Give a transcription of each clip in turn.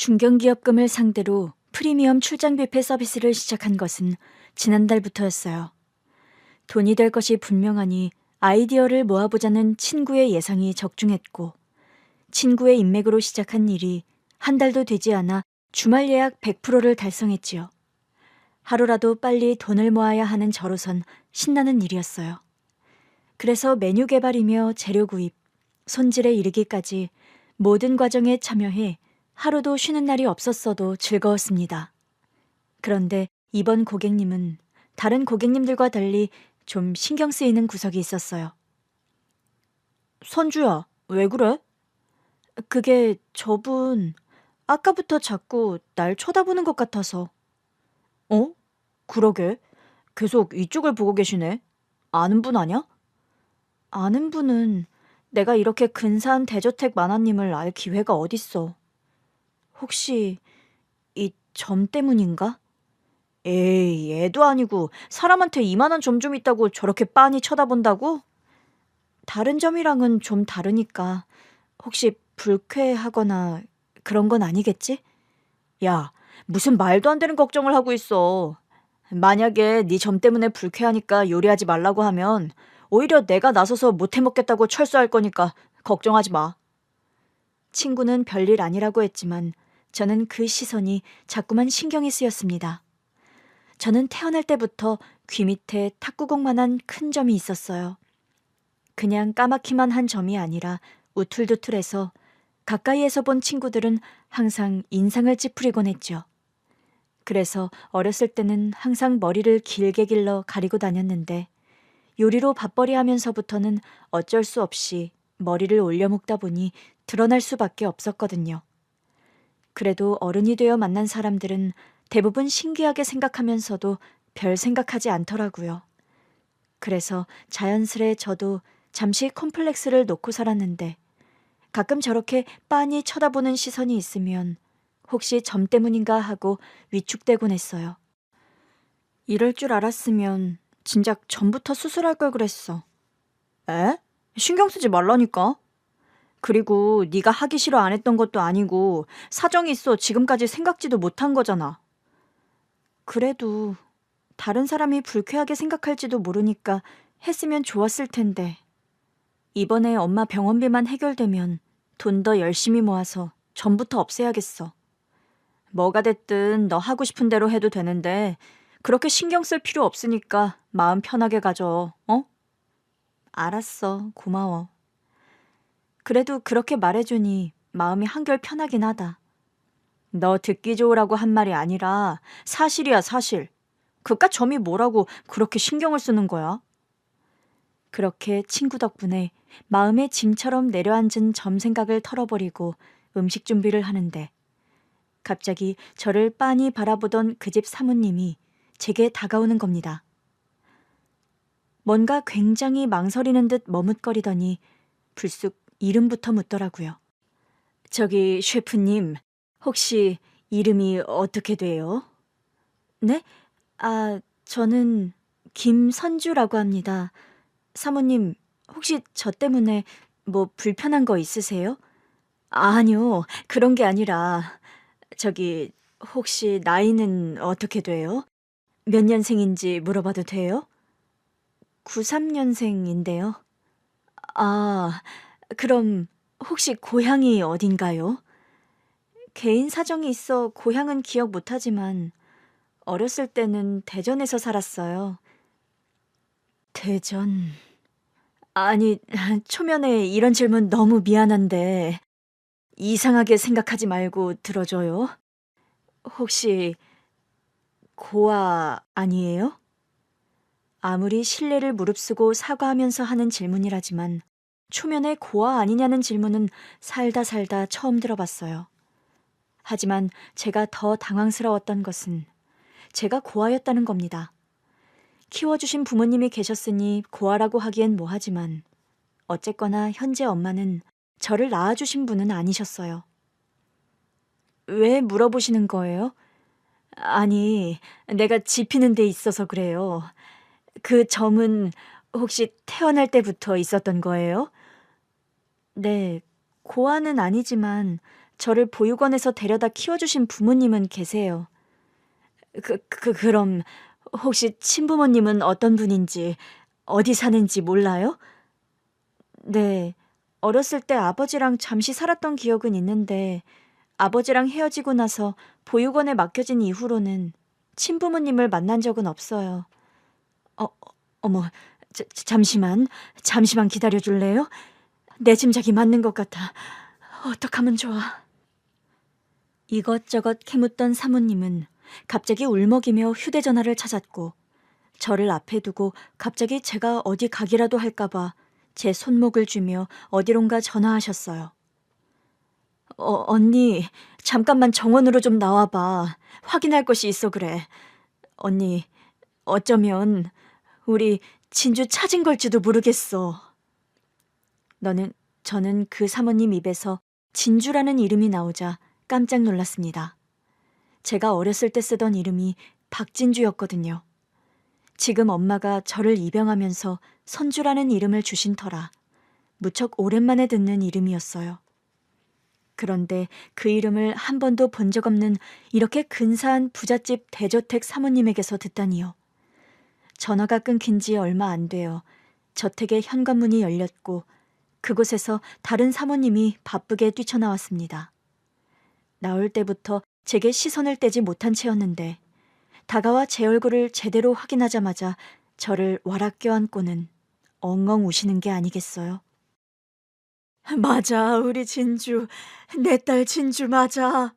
중견기업금을 상대로 프리미엄 출장 뷔페 서비스를 시작한 것은 지난달부터였어요. 돈이 될 것이 분명하니 아이디어를 모아보자는 친구의 예상이 적중했고, 친구의 인맥으로 시작한 일이 한 달도 되지 않아 주말 예약 100%를 달성했지요. 하루라도 빨리 돈을 모아야 하는 저로선 신나는 일이었어요. 그래서 메뉴 개발이며 재료 구입, 손질에 이르기까지 모든 과정에 참여해 하루도 쉬는 날이 없었어도 즐거웠습니다. 그런데 이번 고객님은 다른 고객님들과 달리 좀 신경 쓰이는 구석이 있었어요. 선주야, 왜 그래? 그게 저분 아까부터 자꾸 날 쳐다보는 것 같아서. 어? 그러게. 계속 이쪽을 보고 계시네. 아는 분 아냐? 아는 분은 내가 이렇게 근사한 대저택 만화님을 알 기회가 어딨어. 혹시 이 점 때문인가? 에이, 애도 아니고 사람한테 이만한 점 좀 있다고 저렇게 빤히 쳐다본다고? 다른 점이랑은 좀 다르니까 혹시 불쾌하거나 그런 건 아니겠지? 야, 무슨 말도 안 되는 걱정을 하고 있어. 만약에 네 점 때문에 불쾌하니까 요리하지 말라고 하면 오히려 내가 나서서 못해 먹겠다고 철수할 거니까 걱정하지 마. 친구는 별일 아니라고 했지만 저는 그 시선이 자꾸만 신경이 쓰였습니다. 저는 태어날 때부터 귀 밑에 탁구공만한 큰 점이 있었어요. 그냥 까맣기만 한 점이 아니라 우툴두툴해서 가까이에서 본 친구들은 항상 인상을 찌푸리곤 했죠. 그래서 어렸을 때는 항상 머리를 길게 길러 가리고 다녔는데 요리로 밥벌이 하면서부터는 어쩔 수 없이 머리를 올려묶다 보니 드러날 수밖에 없었거든요. 그래도 어른이 되어 만난 사람들은 대부분 신기하게 생각하면서도 별 생각하지 않더라고요. 그래서 자연스레 저도 잠시 콤플렉스를 놓고 살았는데 가끔 저렇게 빤히 쳐다보는 시선이 있으면 혹시 점 때문인가 하고 위축되곤 했어요. 이럴 줄 알았으면 진작 전부터 수술할 걸 그랬어. 에? 신경 쓰지 말라니까. 그리고 네가 하기 싫어 안 했던 것도 아니고 사정이 있어 지금까지 생각지도 못한 거잖아. 그래도 다른 사람이 불쾌하게 생각할지도 모르니까 했으면 좋았을 텐데. 이번에 엄마 병원비만 해결되면 돈 더 열심히 모아서 전부터 없애야겠어. 뭐가 됐든 너 하고 싶은 대로 해도 되는데 그렇게 신경 쓸 필요 없으니까 마음 편하게 가져, 어? 알았어, 고마워. 그래도 그렇게 말해주니 마음이 한결 편하긴 하다. 너 듣기 좋으라고 한 말이 아니라 사실이야, 사실. 그깟 점이 뭐라고 그렇게 신경을 쓰는 거야? 그렇게 친구 덕분에 마음의 짐처럼 내려앉은 점 생각을 털어버리고 음식 준비를 하는데 갑자기 저를 빤히 바라보던 그 집 사모님이 제게 다가오는 겁니다. 뭔가 굉장히 망설이는 듯 머뭇거리더니 불쑥 이름부터 묻더라고요. 저기 셰프님, 혹시 이름이 어떻게 돼요? 네? 아, 저는 김선주라고 합니다. 사모님, 혹시 저 때문에 뭐 불편한 거 있으세요? 아니요, 그런 게 아니라 저기 혹시 나이는 어떻게 돼요? 몇 년생인지 물어봐도 돼요? 93년생인데요. 아, 그럼 혹시 고향이 어딘가요? 개인 사정이 있어 고향은 기억 못하지만 어렸을 때는 대전에서 살았어요. 대전... 아니, 초면에 이런 질문 너무 미안한데 이상하게 생각하지 말고 들어줘요. 혹시 고아 아니에요? 아무리 신뢰를 무릅쓰고 사과하면서 하는 질문이라지만 초면에 고아 아니냐는 질문은 살다 살다 처음 들어봤어요. 하지만 제가 더 당황스러웠던 것은 제가 고아였다는 겁니다. 키워주신 부모님이 계셨으니 고아라고 하기엔 뭐하지만 어쨌거나 현재 엄마는 저를 낳아주신 분은 아니셨어요. 왜 물어보시는 거예요? 아니, 내가 짚이는 데 있어서 그래요. 그 점은 혹시 태어날 때부터 있었던 거예요? 네, 고아는 아니지만 저를 보육원에서 데려다 키워주신 부모님은 계세요. 그럼 혹시 친부모님은 어떤 분인지, 어디 사는지 몰라요? 네, 어렸을 때 아버지랑 잠시 살았던 기억은 있는데 아버지랑 헤어지고 나서 보육원에 맡겨진 이후로는 친부모님을 만난 적은 없어요. 어, 어머, 잠시만 기다려줄래요? 내 짐작이 맞는 것 같아. 어떡하면 좋아. 이것저것 캐묻던 사모님은 갑자기 울먹이며 휴대전화를 찾았고 저를 앞에 두고 갑자기 제가 어디 가기라도 할까봐 제 손목을 쥐며 어디론가 전화하셨어요. 언니, 잠깐만 정원으로 좀 나와봐. 확인할 것이 있어 그래. 언니, 어쩌면 우리 진주 찾은 걸지도 모르겠어. 저는 그 사모님 입에서 진주라는 이름이 나오자 깜짝 놀랐습니다. 제가 어렸을 때 쓰던 이름이 박진주였거든요. 지금 엄마가 저를 입양하면서 선주라는 이름을 주신 터라 무척 오랜만에 듣는 이름이었어요. 그런데 그 이름을 한 번도 본 적 없는 이렇게 근사한 부잣집 대저택 사모님에게서 듣다니요. 전화가 끊긴 지 얼마 안 되어 저택의 현관문이 열렸고 그곳에서 다른 사모님이 바쁘게 뛰쳐나왔습니다. 나올 때부터 제게 시선을 떼지 못한 채였는데 다가와 제 얼굴을 제대로 확인하자마자 저를 와락 껴안고는 엉엉 우시는 게 아니겠어요? 맞아, 우리 진주. 내 딸 진주 맞아.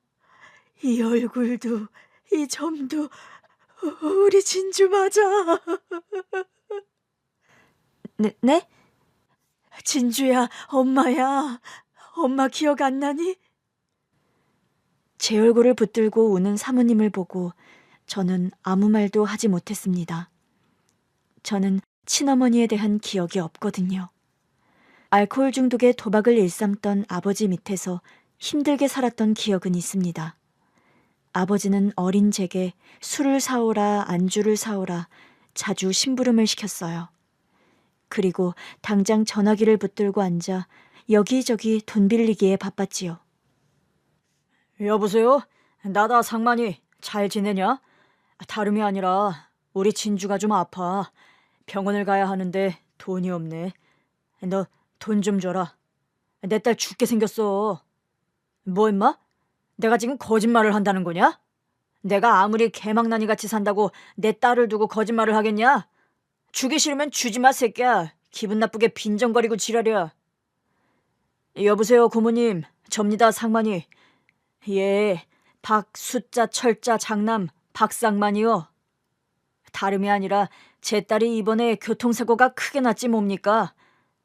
이 얼굴도, 이 점도 우리 진주 맞아. 네? 진주야, 엄마야. 엄마 기억 안 나니? 제 얼굴을 붙들고 우는 사모님을 보고 저는 아무 말도 하지 못했습니다. 저는 친어머니에 대한 기억이 없거든요. 알코올 중독의 도박을 일삼던 아버지 밑에서 힘들게 살았던 기억은 있습니다. 아버지는 어린 제게 술을 사오라, 안주를 사오라 자주 심부름을 시켰어요. 그리고 당장 전화기를 붙들고 앉아 여기저기 돈 빌리기에 바빴지요. 여보세요? 나다 상만이. 잘 지내냐? 다름이 아니라 우리 진주가 좀 아파. 병원을 가야 하는데 돈이 없네. 너 돈 좀 줘라. 내 딸 죽게 생겼어. 뭐 임마? 내가 지금 거짓말을 한다는 거냐? 내가 아무리 개망나니 같이 산다고 내 딸을 두고 거짓말을 하겠냐? 주기 싫으면 주지 마 새끼야. 기분 나쁘게 빈정거리고 지랄이야. 여보세요 고모님. 접니다 상만이. 예, 박 숫자 철자 장남 박상만이요. 다름이 아니라 제 딸이 이번에 교통사고가 크게 났지 뭡니까?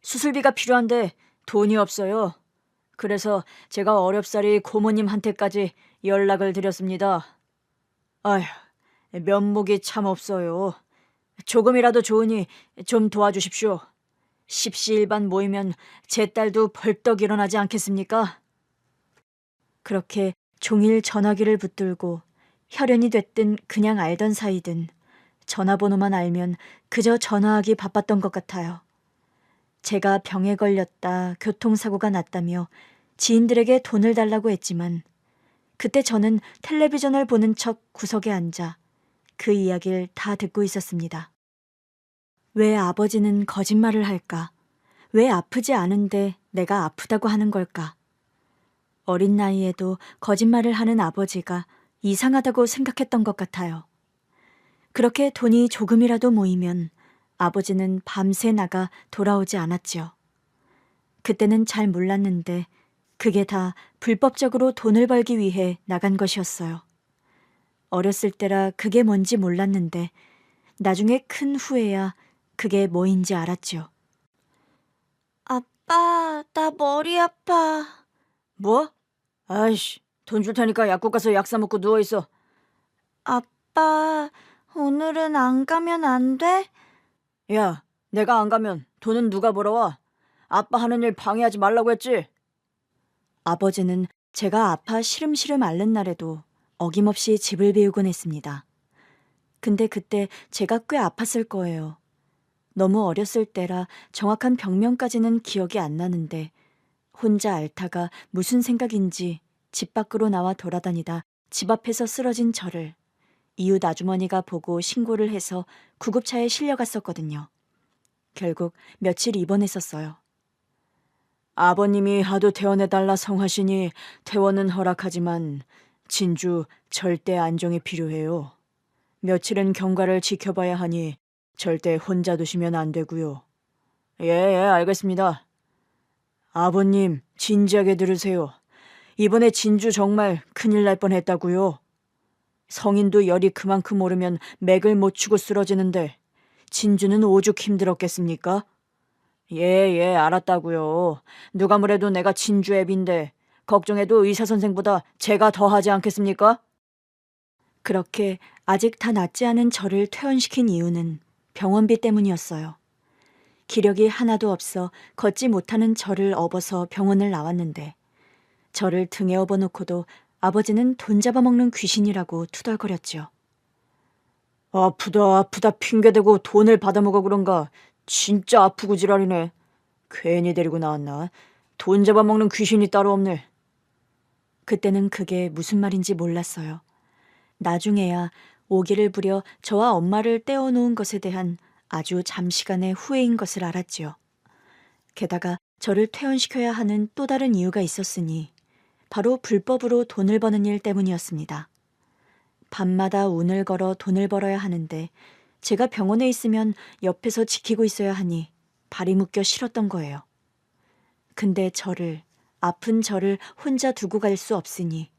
수술비가 필요한데 돈이 없어요. 그래서 제가 어렵사리 고모님한테까지 연락을 드렸습니다. 아휴, 면목이 참 없어요. 조금이라도 좋으니 좀 도와주십시오. 십시일반 모이면 제 딸도 벌떡 일어나지 않겠습니까? 그렇게 종일 전화기를 붙들고 혈연이 됐든 그냥 알던 사이든 전화번호만 알면 그저 전화하기 바빴던 것 같아요. 제가 병에 걸렸다, 교통사고가 났다며 지인들에게 돈을 달라고 했지만 그때 저는 텔레비전을 보는 척 구석에 앉아 그 이야기를 다 듣고 있었습니다. 왜 아버지는 거짓말을 할까? 왜 아프지 않은데 내가 아프다고 하는 걸까? 어린 나이에도 거짓말을 하는 아버지가 이상하다고 생각했던 것 같아요. 그렇게 돈이 조금이라도 모이면 아버지는 밤새 나가 돌아오지 않았지요. 그때는 잘 몰랐는데 그게 다 불법적으로 돈을 벌기 위해 나간 것이었어요. 어렸을 때라 그게 뭔지 몰랐는데 나중에 큰 후에야 그게 뭐인지 알았죠. 아빠, 나 머리 아파. 뭐? 아이씨, 돈 줄 테니까 약국 가서 약 사 먹고 누워있어. 아빠, 오늘은 안 가면 안 돼? 야, 내가 안 가면 돈은 누가 벌어와? 아빠 하는 일 방해하지 말라고 했지? 아버지는 제가 아파 시름시름 앓는 날에도 어김없이 집을 비우곤 했습니다. 근데 그때 제가 꽤 아팠을 거예요. 너무 어렸을 때라 정확한 병명까지는 기억이 안 나는데 혼자 앓다가 무슨 생각인지 집 밖으로 나와 돌아다니다 집 앞에서 쓰러진 저를 이웃 아주머니가 보고 신고를 해서 구급차에 실려갔었거든요. 결국 며칠 입원했었어요. 아버님이 하도 퇴원해달라 성하시니 퇴원은 허락하지만 진주 절대 안정이 필요해요. 며칠은 경과를 지켜봐야 하니 절대 혼자 두시면 안 되고요. 예, 알겠습니다. 아버님, 진지하게 들으세요. 이번에 진주 정말 큰일 날 뻔했다고요. 성인도 열이 그만큼 오르면 맥을 못 추고 쓰러지는데 진주는 오죽 힘들었겠습니까? 예, 알았다고요. 누가 뭐래도 내가 진주 애비인데 걱정해도 의사 선생보다 제가 더 하지 않겠습니까? 그렇게 아직 다 낫지 않은 저를 퇴원시킨 이유는 병원비 때문이었어요. 기력이 하나도 없어 걷지 못하는 저를 업어서 병원을 나왔는데 저를 등에 업어놓고도 아버지는 돈 잡아먹는 귀신이라고 투덜거렸죠. 아프다 핑계대고 돈을 받아먹어 그런가. 진짜 아프고 지랄이네. 괜히 데리고 나왔나. 돈 잡아먹는 귀신이 따로 없네. 그때는 그게 무슨 말인지 몰랐어요. 나중에야 오기를 부려 저와 엄마를 떼어놓은 것에 대한 아주 잠시간의 후회인 것을 알았지요. 게다가 저를 퇴원시켜야 하는 또 다른 이유가 있었으니 바로 불법으로 돈을 버는 일 때문이었습니다. 밤마다 운을 걸어 돈을 벌어야 하는데 제가 병원에 있으면 옆에서 지키고 있어야 하니 발이 묶여 싫었던 거예요. 근데 아픈 저를 혼자 두고 갈 수 없으니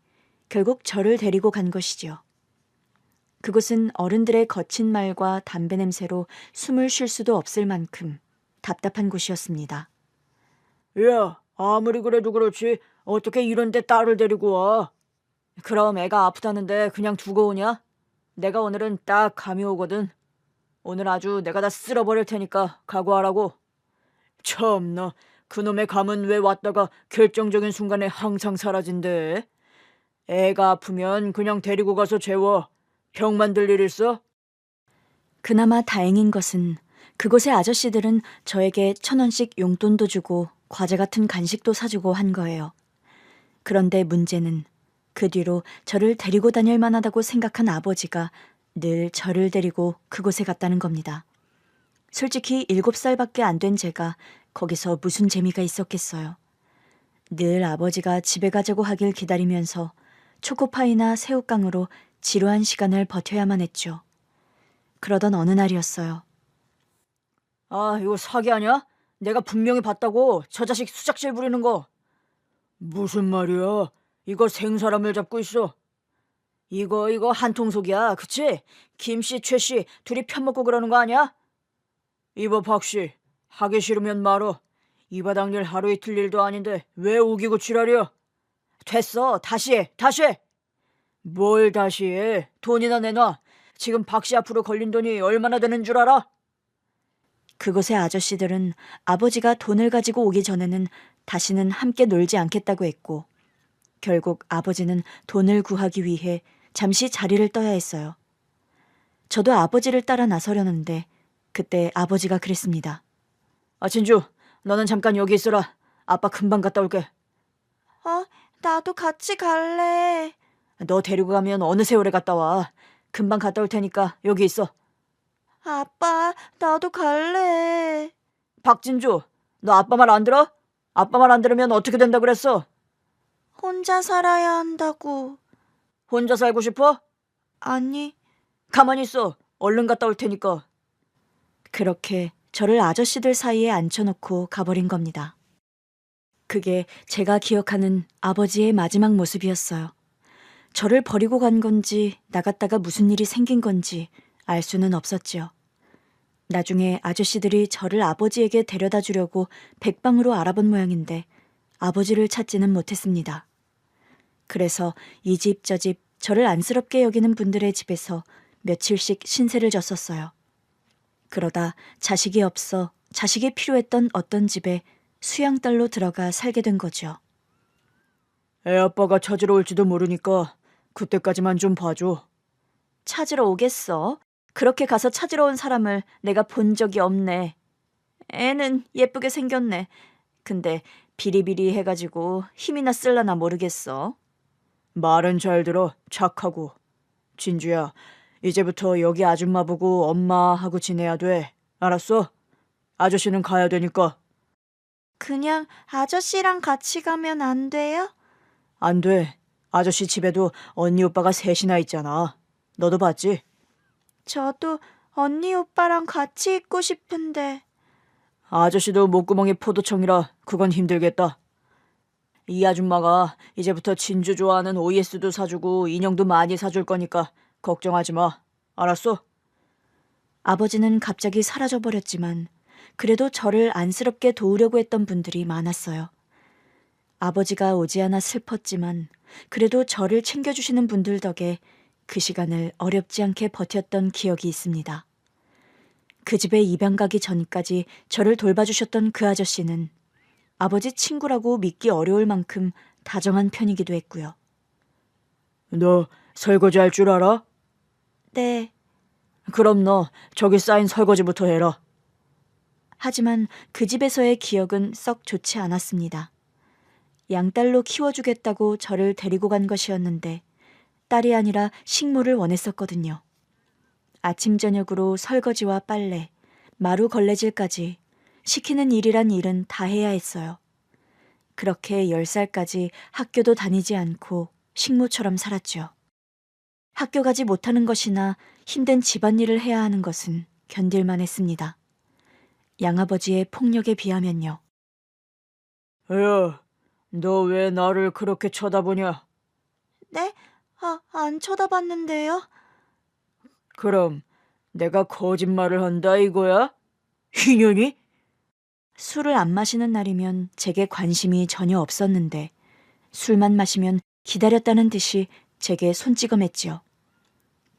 결국 저를 데리고 간 것이지요. 그곳은 어른들의 거친 말과 담배 냄새로 숨을 쉴 수도 없을 만큼 답답한 곳이었습니다. 야, 아무리 그래도 그렇지 어떻게 이런 데 딸을 데리고 와? 그럼 애가 아프다는데 그냥 두고 오냐? 내가 오늘은 딱 감이 오거든. 오늘 아주 내가 다 쓸어버릴 테니까 각오하라고. 참나, 그놈의 감은 왜 왔다가 결정적인 순간에 항상 사라진대? 애가 아프면 그냥 데리고 가서 재워. 병 만들 일 있어? 그나마 다행인 것은 그곳의 아저씨들은 저에게 1,000원씩 용돈도 주고 과자 같은 간식도 사주고 한 거예요. 그런데 문제는 그 뒤로 저를 데리고 다닐 만하다고 생각한 아버지가 늘 저를 데리고 그곳에 갔다는 겁니다. 솔직히 7살밖에 안 된 제가 거기서 무슨 재미가 있었겠어요. 늘 아버지가 집에 가자고 하길 기다리면서 초코파이나 새우깡으로 지루한 시간을 버텨야만 했죠. 그러던 어느 날이었어요. 아, 이거 사기 아니야? 내가 분명히 봤다고, 저 자식 수작질 부리는 거. 무슨 말이야? 이거 생사람을 잡고 있어. 이거 한통속이야, 그치? 김씨, 최씨 둘이 편먹고 그러는 거 아니야? 이봐 박씨, 하기 싫으면 말어. 이 바닥 일 하루 이틀 일도 아닌데 왜 우기고 지랄이야? 됐어, 다시 해. 뭘 다시 해? 돈이나 내놔. 지금 박씨 앞으로 걸린 돈이 얼마나 되는 줄 알아? 그곳의 아저씨들은 아버지가 돈을 가지고 오기 전에는 다시는 함께 놀지 않겠다고 했고 결국 아버지는 돈을 구하기 위해 잠시 자리를 떠야 했어요. 저도 아버지를 따라 나서려는데 그때 아버지가 그랬습니다. 아, 진주, 너는 잠깐 여기 있어라. 아빠 금방 갔다 올게. 나도 같이 갈래. 너 데리고 가면 어느 세월에 갔다 와. 금방 갔다 올 테니까 여기 있어. 아빠, 나도 갈래. 박진주, 너 아빠 말 안 들어? 아빠 말 안 들으면 어떻게 된다 그랬어? 혼자 살아야 한다고. 혼자 살고 싶어? 아니. 가만히 있어. 얼른 갔다 올 테니까. 그렇게 저를 아저씨들 사이에 앉혀놓고 가버린 겁니다. 그게 제가 기억하는 아버지의 마지막 모습이었어요. 저를 버리고 간 건지 나갔다가 무슨 일이 생긴 건지 알 수는 없었지요. 나중에 아저씨들이 저를 아버지에게 데려다 주려고 백방으로 알아본 모양인데 아버지를 찾지는 못했습니다. 그래서 이 집 저 집 저를 안쓰럽게 여기는 분들의 집에서 며칠씩 신세를 졌었어요. 그러다 자식이 없어 자식이 필요했던 어떤 집에 수양딸로 들어가 살게 된 거죠. 애아빠가 찾으러 올지도 모르니까 그때까지만 좀 봐줘. 찾으러 오겠어? 그렇게 가서 찾으러 온 사람을 내가 본 적이 없네. 애는 예쁘게 생겼네. 근데 비리비리 해가지고 힘이나 쓸라나 모르겠어. 말은 잘 들어. 착하고. 진주야, 이제부터 여기 아줌마 보고 엄마 하고 지내야 돼. 알았어? 아저씨는 가야 되니까. 그냥 아저씨랑 같이 가면 안 돼요? 안 돼. 아저씨 집에도 언니 오빠가 셋이나 있잖아. 너도 봤지? 저도 언니 오빠랑 같이 있고 싶은데. 아저씨도 목구멍이 포도청이라 그건 힘들겠다. 이 아줌마가 이제부터 진주 좋아하는 OS도 사주고 인형도 많이 사줄 거니까 걱정하지 마. 알았어? 아버지는 갑자기 사라져버렸지만 그래도 저를 안쓰럽게 도우려고 했던 분들이 많았어요. 아버지가 오지 않아 슬펐지만 그래도 저를 챙겨주시는 분들 덕에 그 시간을 어렵지 않게 버텼던 기억이 있습니다. 그 집에 입양 가기 전까지 저를 돌봐주셨던 그 아저씨는 아버지 친구라고 믿기 어려울 만큼 다정한 편이기도 했고요. 너 설거지 할 줄 알아? 네. 그럼 너 저기 쌓인 설거지부터 해라. 하지만 그 집에서의 기억은 썩 좋지 않았습니다. 양딸로 키워주겠다고 저를 데리고 간 것이었는데 딸이 아니라 식모를 원했었거든요. 아침 저녁으로 설거지와 빨래, 마루 걸레질까지 시키는 일이란 일은 다 해야 했어요. 그렇게 10살까지 학교도 다니지 않고 식모처럼 살았죠. 학교 가지 못하는 것이나 힘든 집안일을 해야 하는 것은 견딜만 했습니다. 양아버지의 폭력에 비하면요. 야, 너 왜 나를 그렇게 쳐다보냐? 네? 안 쳐다봤는데요. 그럼 내가 거짓말을 한다 이거야? 희년이? 술을 안 마시는 날이면 제게 관심이 전혀 없었는데 술만 마시면 기다렸다는 듯이 제게 손찌검했지요.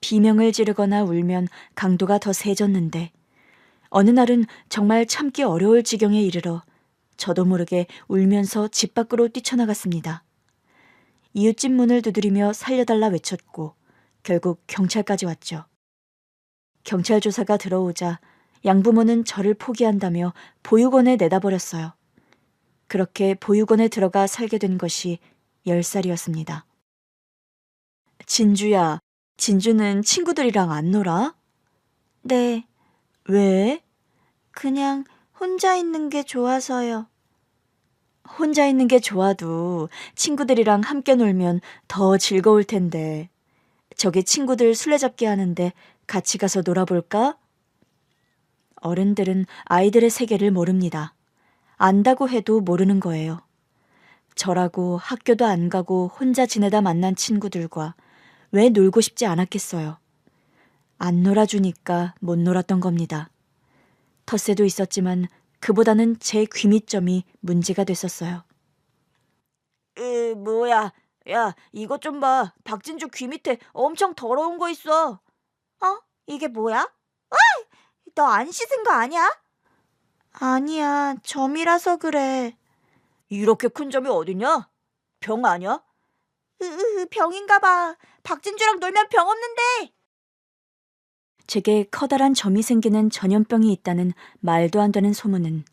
비명을 지르거나 울면 강도가 더 세졌는데 어느 날은 정말 참기 어려울 지경에 이르러 저도 모르게 울면서 집 밖으로 뛰쳐나갔습니다. 이웃집 문을 두드리며 살려달라 외쳤고 결국 경찰까지 왔죠. 경찰 조사가 들어오자 양부모는 저를 포기한다며 보육원에 내다버렸어요. 그렇게 보육원에 들어가 살게 된 것이 10살이었습니다. 진주야, 진주는 친구들이랑 안 놀아? 네. 왜? 그냥 혼자 있는 게 좋아서요. 혼자 있는 게 좋아도 친구들이랑 함께 놀면 더 즐거울 텐데. 저기 친구들 술래잡기 하는데 같이 가서 놀아볼까? 어른들은 아이들의 세계를 모릅니다. 안다고 해도 모르는 거예요. 저라고 학교도 안 가고 혼자 지내다 만난 친구들과 왜 놀고 싶지 않았겠어요. 안 놀아주니까 못 놀았던 겁니다. 텃세도 있었지만 그보다는 제 귀밑점이 문제가 됐었어요. 뭐야. 야, 이것 좀 봐. 박진주 귀 밑에 엄청 더러운 거 있어. 이게 뭐야? 너 안 씻은 거 아니야? 아니야, 점이라서 그래. 이렇게 큰 점이 어디냐? 병 아니야? 병인가 봐. 박진주랑 놀면 병 없는데. 제게 커다란 점이 생기는 전염병이 있다는 말도 안 되는 소문은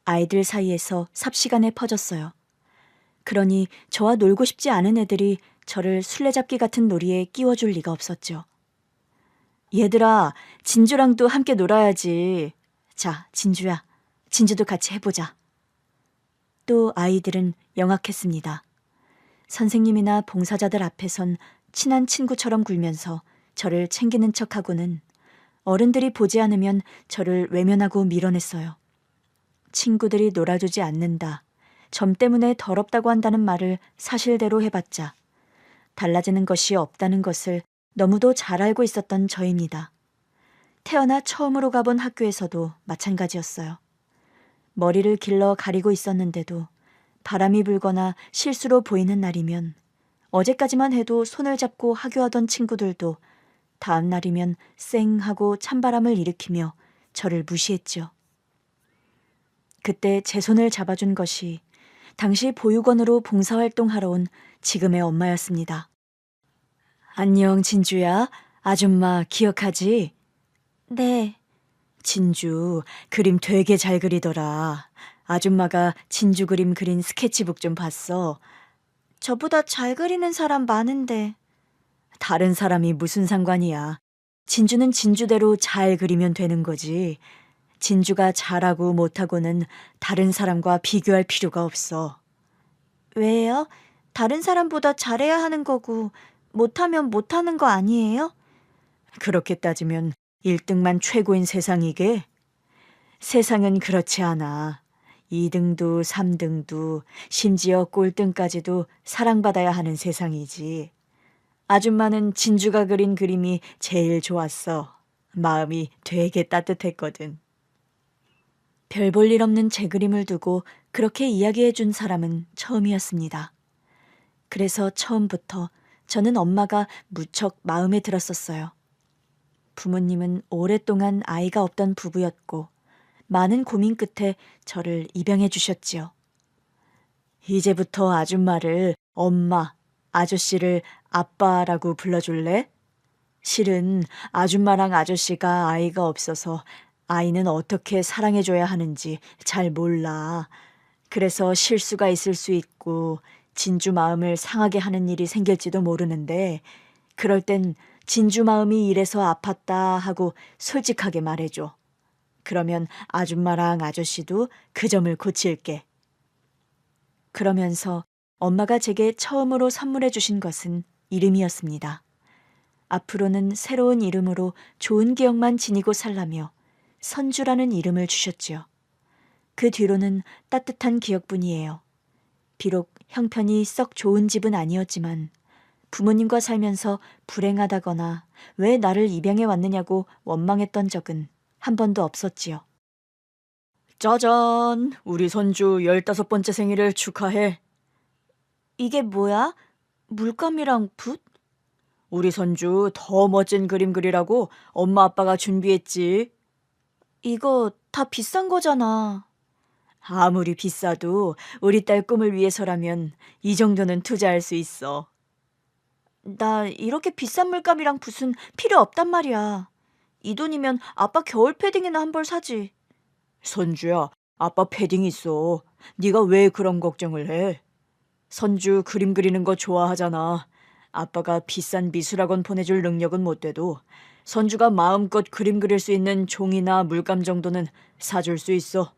아이들 사이에서 삽시간에 퍼졌어요. 그러니 저와 놀고 싶지 않은 애들이 저를 술래잡기 같은 놀이에 끼워줄 리가 없었죠. 얘들아, 진주랑도 함께 놀아야지. 자, 진주야, 진주도 같이 해보자. 또 아이들은 영악했습니다. 선생님이나 봉사자들 앞에선 친한 친구처럼 굴면서 저를 챙기는 척하고는 어른들이 보지 않으면 저를 외면하고 밀어냈어요. 친구들이 놀아주지 않는다. 점 때문에 더럽다고 한다는 말을 사실대로 해봤자 달라지는 것이 없다는 것을 너무도 잘 알고 있었던 저입니다. 태어나 처음으로 가본 학교에서도 마찬가지였어요. 머리를 길러 가리고 있었는데도 바람이 불거나 실수로 보이는 날이면 어제까지만 해도 손을 잡고 하교하던 친구들도 다음 날이면 쌩 하고 찬바람을 일으키며 저를 무시했죠. 그때 제 손을 잡아준 것이 당시 보육원으로 봉사활동하러 온 지금의 엄마였습니다. 안녕, 진주야. 아줌마 기억하지? 네. 진주 그림 되게 잘 그리더라. 아줌마가 진주 그림 그린 스케치북 좀 봤어. 저보다 잘 그리는 사람 많은데. 다른 사람이 무슨 상관이야. 진주는 진주대로 잘 그리면 되는 거지. 진주가 잘하고 못하고는 다른 사람과 비교할 필요가 없어. 왜요? 다른 사람보다 잘해야 하는 거고, 못하면 못하는 거 아니에요? 그렇게 따지면 1등만 최고인 세상이게? 세상은 그렇지 않아. 2등도 3등도 심지어 꼴등까지도 사랑받아야 하는 세상이지. 아줌마는 진주가 그린 그림이 제일 좋았어. 마음이 되게 따뜻했거든. 별 볼 일 없는 제 그림을 두고 그렇게 이야기해 준 사람은 처음이었습니다. 그래서 처음부터 저는 엄마가 무척 마음에 들었었어요. 부모님은 오랫동안 아이가 없던 부부였고 많은 고민 끝에 저를 입양해 주셨지요. 이제부터 아줌마를 엄마, 아저씨를 아빠라고 불러줄래? 실은 아줌마랑 아저씨가 아이가 없어서 아이는 어떻게 사랑해줘야 하는지 잘 몰라. 그래서 실수가 있을 수 있고 진주 마음을 상하게 하는 일이 생길지도 모르는데 그럴 땐 진주 마음이 이래서 아팠다 하고 솔직하게 말해줘. 그러면 아줌마랑 아저씨도 그 점을 고칠게. 그러면서 엄마가 제게 처음으로 선물해 주신 것은 이름이었습니다. 앞으로는 새로운 이름으로 좋은 기억만 지니고 살라며 선주라는 이름을 주셨지요. 그 뒤로는 따뜻한 기억뿐이에요. 비록 형편이 썩 좋은 집은 아니었지만 부모님과 살면서 불행하다거나 왜 나를 입양해 왔느냐고 원망했던 적은 한 번도 없었지요. 짜잔! 우리 손주 15번째 생일을 축하해. 이게 뭐야? 물감이랑 붓? 우리 손주 더 멋진 그림 그리라고 엄마 아빠가 준비했지. 이거 다 비싼 거잖아. 아무리 비싸도 우리 딸 꿈을 위해서라면 이 정도는 투자할 수 있어. 나 이렇게 비싼 물감이랑 붓은 필요 없단 말이야. 이 돈이면 아빠 겨울 패딩이나 한 벌 사지. 선주야, 아빠 패딩 있어. 네가 왜 그런 걱정을 해? 선주 그림 그리는 거 좋아하잖아. 아빠가 비싼 미술학원 보내줄 능력은 못 돼도 선주가 마음껏 그림 그릴 수 있는 종이나 물감 정도는 사줄 수 있어.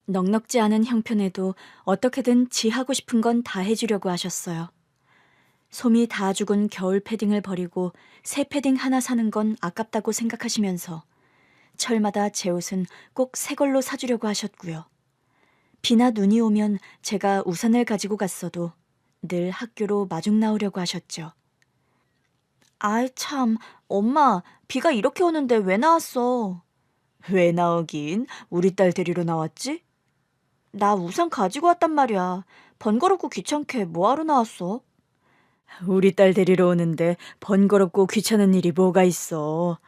넉넉지 않은 형편에도 어떻게든 지 하고 싶은 건 다 해주려고 하셨어요. 솜이 다 죽은 겨울 패딩을 버리고 새 패딩 하나 사는 건 아깝다고 생각하시면서 철마다 제 옷은 꼭 새 걸로 사주려고 하셨고요. 비나 눈이 오면 제가 우산을 가지고 갔어도 늘 학교로 마중 나오려고 하셨죠. 아이 참, 엄마, 비가 이렇게 오는데 왜 나왔어? 왜 나오긴? 우리 딸 데리러 나왔지? 나 우산 가지고 왔단 말이야. 번거롭고 귀찮게 뭐하러 나왔어? 우리 딸 데리러 오는데 번거롭고 귀찮은 일이 뭐가 있어.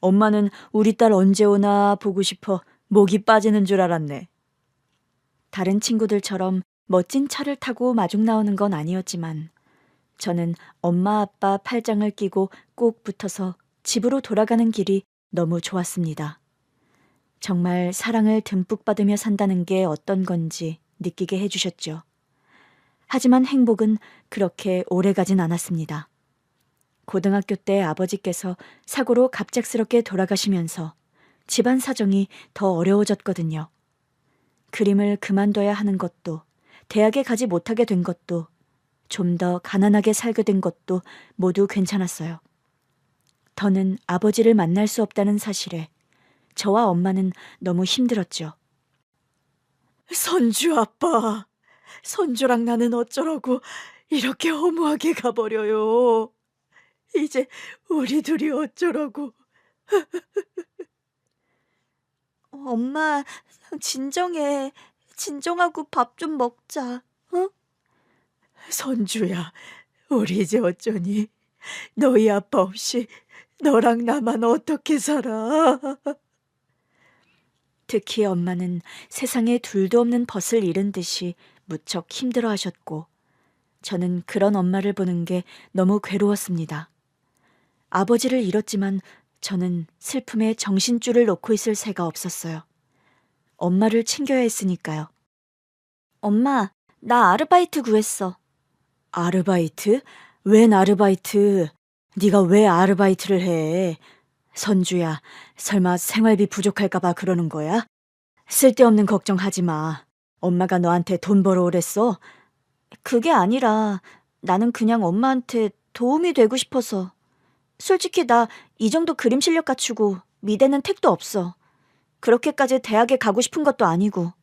엄마는 우리 딸 언제 오나 보고 싶어 목이 빠지는 줄 알았네. 다른 친구들처럼 멋진 차를 타고 마중 나오는 건 아니었지만 저는 엄마 아빠 팔짱을 끼고 꼭 붙어서 집으로 돌아가는 길이 너무 좋았습니다. 정말 사랑을 듬뿍 받으며 산다는 게 어떤 건지 느끼게 해주셨죠. 하지만 행복은 그렇게 오래 가진 않았습니다. 고등학교 때 아버지께서 사고로 갑작스럽게 돌아가시면서 집안 사정이 더 어려워졌거든요. 그림을 그만둬야 하는 것도, 대학에 가지 못하게 된 것도, 좀 더 가난하게 살게 된 것도 모두 괜찮았어요. 더는 아버지를 만날 수 없다는 사실에 저와 엄마는 너무 힘들었죠. 선주 아빠, 선주랑 나는 어쩌라고 이렇게 허무하게 가버려요. 이제 우리 둘이 어쩌라고. 엄마, 진정해. 진정하고 밥 좀 먹자. 어? 선주야, 우리 이제 어쩌니? 너희 아빠 없이 너랑 나만 어떻게 살아? 특히 엄마는 세상에 둘도 없는 벗을 잃은 듯이 무척 힘들어하셨고 저는 그런 엄마를 보는 게 너무 괴로웠습니다. 아버지를 잃었지만 저는 슬픔에 정신줄을 놓고 있을 새가 없었어요. 엄마를 챙겨야 했으니까요. 엄마, 나 아르바이트 구했어. 아르바이트? 웬 아르바이트? 네가 왜 아르바이트를 해? 선주야, 설마 생활비 부족할까 봐 그러는 거야? 쓸데없는 걱정하지 마. 엄마가 너한테 돈 벌어오랬어? 그게 아니라 나는 그냥 엄마한테 도움이 되고 싶어서. 솔직히 나 이 정도 그림 실력 갖추고 미대는 택도 없어. 그렇게까지 대학에 가고 싶은 것도 아니고.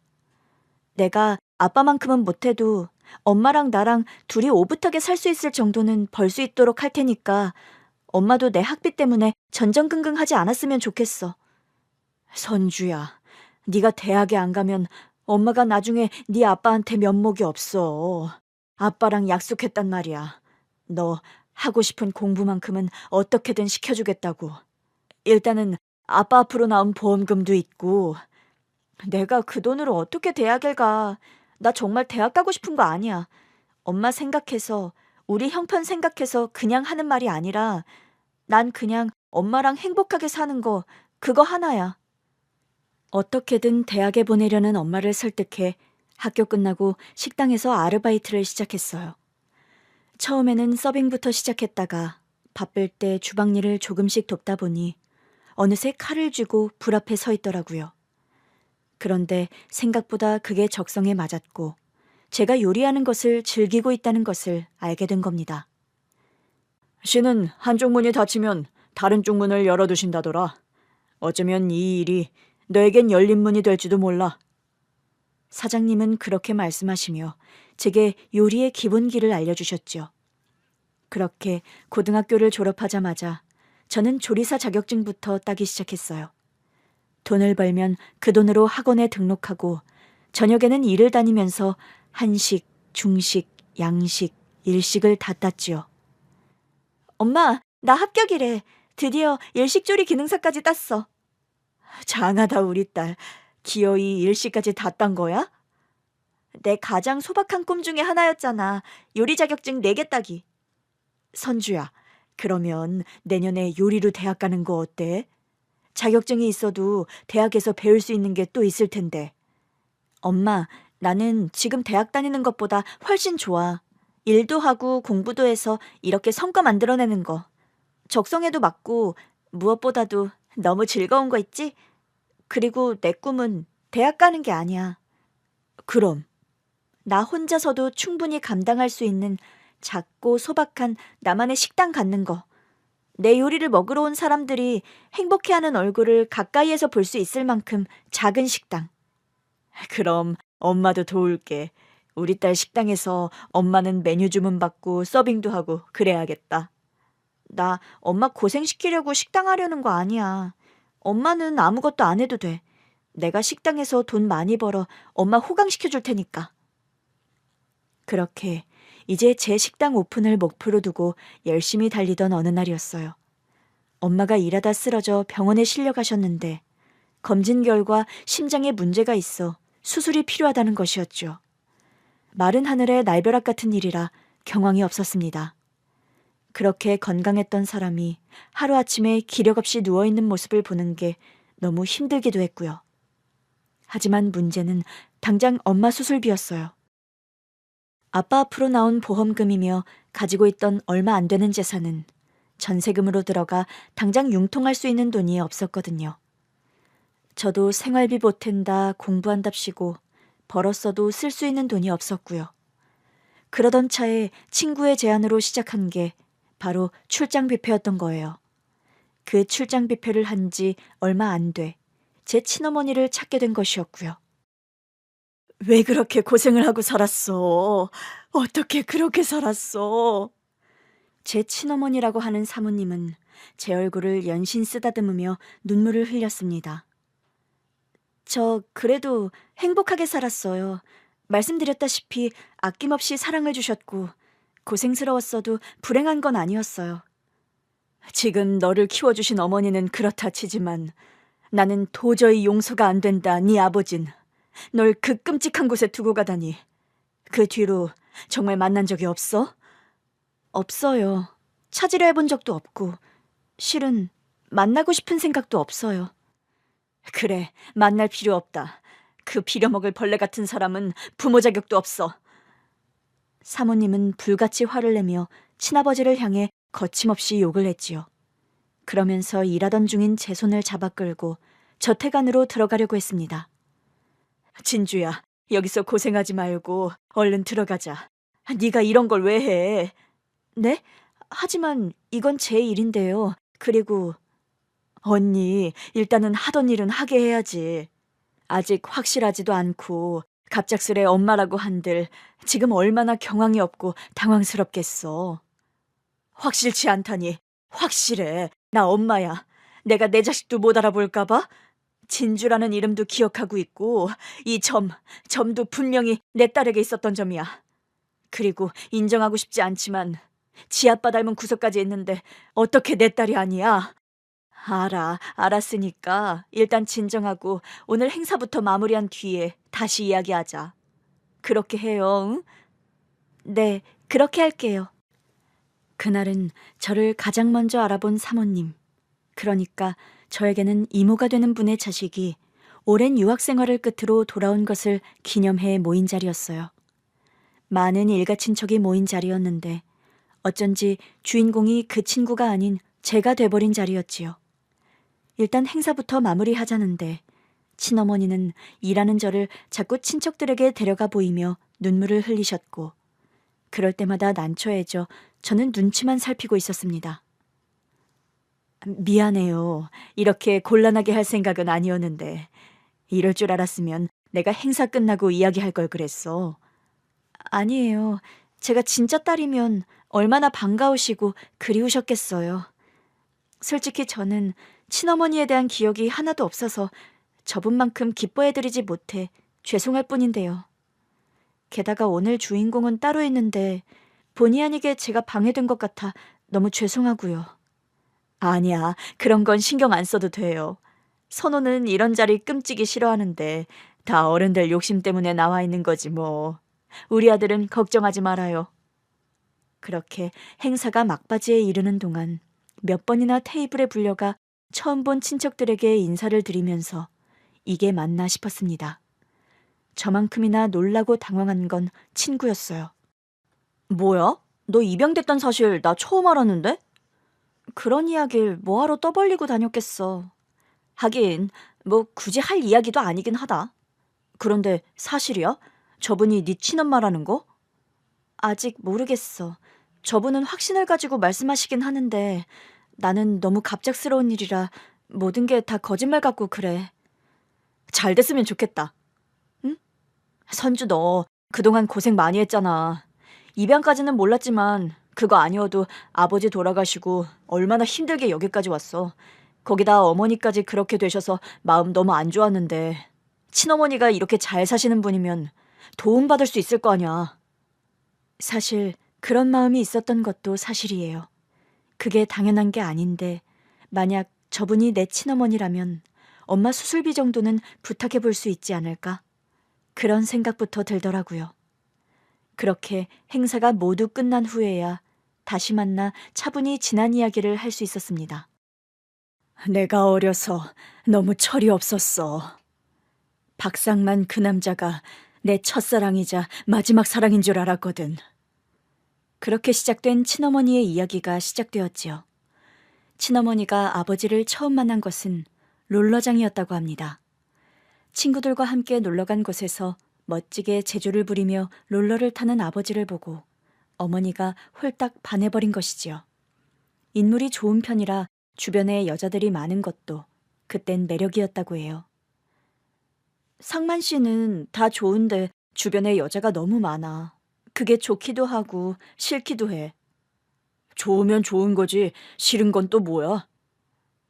내가 아빠만큼은 못해도 엄마랑 나랑 둘이 오붓하게 살 수 있을 정도는 벌 수 있도록 할 테니까 엄마도 내 학비 때문에 전전긍긍하지 않았으면 좋겠어. 선주야, 네가 대학에 안 가면 엄마가 나중에 네 아빠한테 면목이 없어. 아빠랑 약속했단 말이야. 너 하고 싶은 공부만큼은 어떻게든 시켜주겠다고. 일단은 아빠 앞으로 나온 보험금도 있고. 내가 그 돈으로 어떻게 대학을 가. 나 정말 대학 가고 싶은 거 아니야. 엄마 생각해서, 우리 형편 생각해서 그냥 하는 말이 아니라 난 그냥 엄마랑 행복하게 사는 거, 그거 하나야. 어떻게든 대학에 보내려는 엄마를 설득해 학교 끝나고 식당에서 아르바이트를 시작했어요. 처음에는 서빙부터 시작했다가 바쁠 때 주방 일을 조금씩 돕다 보니 어느새 칼을 쥐고 불 앞에 서 있더라고요. 그런데 생각보다 그게 적성에 맞았고 제가 요리하는 것을 즐기고 있다는 것을 알게 된 겁니다. 신은 한쪽 문이 닫히면 다른 쪽 문을 열어두신다더라. 어쩌면 이 일이 너에겐 열린 문이 될지도 몰라. 사장님은 그렇게 말씀하시며 제게 요리의 기본기를 알려주셨죠. 그렇게 고등학교를 졸업하자마자 저는 조리사 자격증부터 따기 시작했어요. 돈을 벌면 그 돈으로 학원에 등록하고 저녁에는 일을 다니면서 한식, 중식, 양식, 일식을 다 땄지요. 엄마, 나 합격이래. 드디어 일식조리 기능사까지 땄어. 장하다 우리 딸. 기어이 일식까지 다 딴 거야? 내 가장 소박한 꿈 중에 하나였잖아. 요리 자격증 4개 따기. 선주야, 그러면 내년에 요리로 대학 가는 거 어때? 자격증이 있어도 대학에서 배울 수 있는 게 또 있을 텐데. 엄마, 나는 지금 대학 다니는 것보다 훨씬 좋아. 일도 하고 공부도 해서 이렇게 성과 만들어내는 거. 적성에도 맞고 무엇보다도 너무 즐거운 거 있지? 그리고 내 꿈은 대학 가는 게 아니야. 그럼 나 혼자서도 충분히 감당할 수 있는 작고 소박한 나만의 식당 갖는 거. 내 요리를 먹으러 온 사람들이 행복해하는 얼굴을 가까이에서 볼 수 있을 만큼 작은 식당. 그럼 엄마도 도울게. 우리 딸 식당에서 엄마는 메뉴 주문 받고 서빙도 하고 그래야겠다. 나 엄마 고생시키려고 식당 하려는 거 아니야. 엄마는 아무것도 안 해도 돼. 내가 식당에서 돈 많이 벌어 엄마 호강시켜줄 테니까. 그렇게 이제 제 식당 오픈을 목표로 두고 열심히 달리던 어느 날이었어요. 엄마가 일하다 쓰러져 병원에 실려가셨는데 검진 결과 심장에 문제가 있어 수술이 필요하다는 것이었죠. 마른 하늘의 날벼락 같은 일이라 경황이 없었습니다. 그렇게 건강했던 사람이 하루아침에 기력 없이 누워있는 모습을 보는 게 너무 힘들기도 했고요. 하지만 문제는 당장 엄마 수술비였어요. 아빠 앞으로 나온 보험금이며 가지고 있던 얼마 안 되는 재산은 전세금으로 들어가 당장 융통할 수 있는 돈이 없었거든요. 저도 생활비 보탠다 공부한답시고 벌었어도 쓸 수 있는 돈이 없었고요. 그러던 차에 친구의 제안으로 시작한 게 바로 출장 뷔페였던 거예요. 그 출장 뷔페를 한 지 얼마 안 돼 제 친어머니를 찾게 된 것이었고요. 왜 그렇게 고생을 하고 살았어? 어떻게 그렇게 살았어? 제 친어머니라고 하는 사모님은 제 얼굴을 연신 쓰다듬으며 눈물을 흘렸습니다. 저 그래도 행복하게 살았어요. 말씀드렸다시피 아낌없이 사랑을 주셨고 고생스러웠어도 불행한 건 아니었어요. 지금 너를 키워주신 어머니는 그렇다 치지만 나는 도저히 용서가 안 된다, 네 아버진. 널 그 끔찍한 곳에 두고 가다니. 그 뒤로 정말 만난 적이 없어? 없어요. 찾으려 해본 적도 없고 실은 만나고 싶은 생각도 없어요. 그래, 만날 필요 없다. 그 빌어먹을 벌레 같은 사람은 부모 자격도 없어. 사모님은 불같이 화를 내며 친아버지를 향해 거침없이 욕을 했지요. 그러면서 일하던 중인 제 손을 잡아 끌고 저택 안으로 들어가려고 했습니다. 진주야, 여기서 고생하지 말고 얼른 들어가자. 네가 이런 걸 왜 해? 네? 하지만 이건 제 일인데요. 그리고 언니, 일단은 하던 일은 하게 해야지. 아직 확실하지도 않고 갑작스레 엄마라고 한들 지금 얼마나 경황이 없고 당황스럽겠어. 확실치 않다니. 확실해. 나 엄마야. 내가 내 자식도 못 알아볼까 봐? 진주라는 이름도 기억하고 있고 이 점도 분명히 내 딸에게 있었던 점이야. 그리고 인정하고 싶지 않지만 지 아빠 닮은 구석까지 있는데 어떻게 내 딸이 아니야? 알았으니까 일단 진정하고 오늘 행사부터 마무리한 뒤에 다시 이야기하자. 그렇게 해요, 응? 네, 그렇게 할게요. 그날은 저를 가장 먼저 알아본 사모님, 그러니까 저에게는 이모가 되는 분의 자식이 오랜 유학 생활을 끝으로 돌아온 것을 기념해 모인 자리였어요. 많은 일가 친척이 모인 자리였는데 어쩐지 주인공이 그 친구가 아닌 제가 돼버린 자리였지요. 일단 행사부터 마무리하자는데 친어머니는 일하는 저를 자꾸 친척들에게 데려가 보이며 눈물을 흘리셨고 그럴 때마다 난처해져 저는 눈치만 살피고 있었습니다. 미안해요. 이렇게 곤란하게 할 생각은 아니었는데 이럴 줄 알았으면 내가 행사 끝나고 이야기할 걸 그랬어. 아니에요. 제가 진짜 딸이면 얼마나 반가우시고 그리우셨겠어요. 솔직히 저는 친어머니에 대한 기억이 하나도 없어서 저분만큼 기뻐해드리지 못해 죄송할 뿐인데요. 게다가 오늘 주인공은 따로 있는데 본의 아니게 제가 방해된 것 같아 너무 죄송하고요. 아니야, 그런 건 신경 안 써도 돼요. 선호는 이런 자리 끔찍이 싫어하는데 다 어른들 욕심 때문에 나와 있는 거지 뭐. 우리 아들은 걱정하지 말아요. 그렇게 행사가 막바지에 이르는 동안 몇 번이나 테이블에 불려가 처음 본 친척들에게 인사를 드리면서 이게 맞나 싶었습니다. 저만큼이나 놀라고 당황한 건 친구였어요. 뭐야? 너 입양됐단 사실 나 처음 알았는데? 그런 이야기를 뭐하러 떠벌리고 다녔겠어. 하긴 뭐 굳이 할 이야기도 아니긴 하다. 그런데 사실이야? 저분이 네 친엄마라는 거? 아직 모르겠어. 저분은 확신을 가지고 말씀하시긴 하는데 나는 너무 갑작스러운 일이라 모든 게 다 거짓말 같고 그래. 잘 됐으면 좋겠다. 응? 선주 너 그동안 고생 많이 했잖아. 입양까지는 몰랐지만 그거 아니어도 아버지 돌아가시고 얼마나 힘들게 여기까지 왔어. 거기다 어머니까지 그렇게 되셔서 마음 너무 안 좋았는데 친어머니가 이렇게 잘 사시는 분이면 도움받을 수 있을 거 아니야. 사실 그런 마음이 있었던 것도 사실이에요. 그게 당연한 게 아닌데 만약 저분이 내 친어머니라면 엄마 수술비 정도는 부탁해 볼 수 있지 않을까? 그런 생각부터 들더라고요. 그렇게 행사가 모두 끝난 후에야 다시 만나 차분히 지난 이야기를 할 수 있었습니다. 내가 어려서 너무 철이 없었어. 박상만 그 남자가 내 첫사랑이자 마지막 사랑인 줄 알았거든. 그렇게 시작된 친어머니의 이야기가 시작되었지요. 친어머니가 아버지를 처음 만난 것은 롤러장이었다고 합니다. 친구들과 함께 놀러간 곳에서 멋지게 재주를 부리며 롤러를 타는 아버지를 보고 어머니가 홀딱 반해버린 것이지요. 인물이 좋은 편이라 주변에 여자들이 많은 것도 그땐 매력이었다고 해요. 상만 씨는 다 좋은데 주변에 여자가 너무 많아. 그게 좋기도 하고 싫기도 해. 좋으면 좋은 거지 싫은 건 또 뭐야?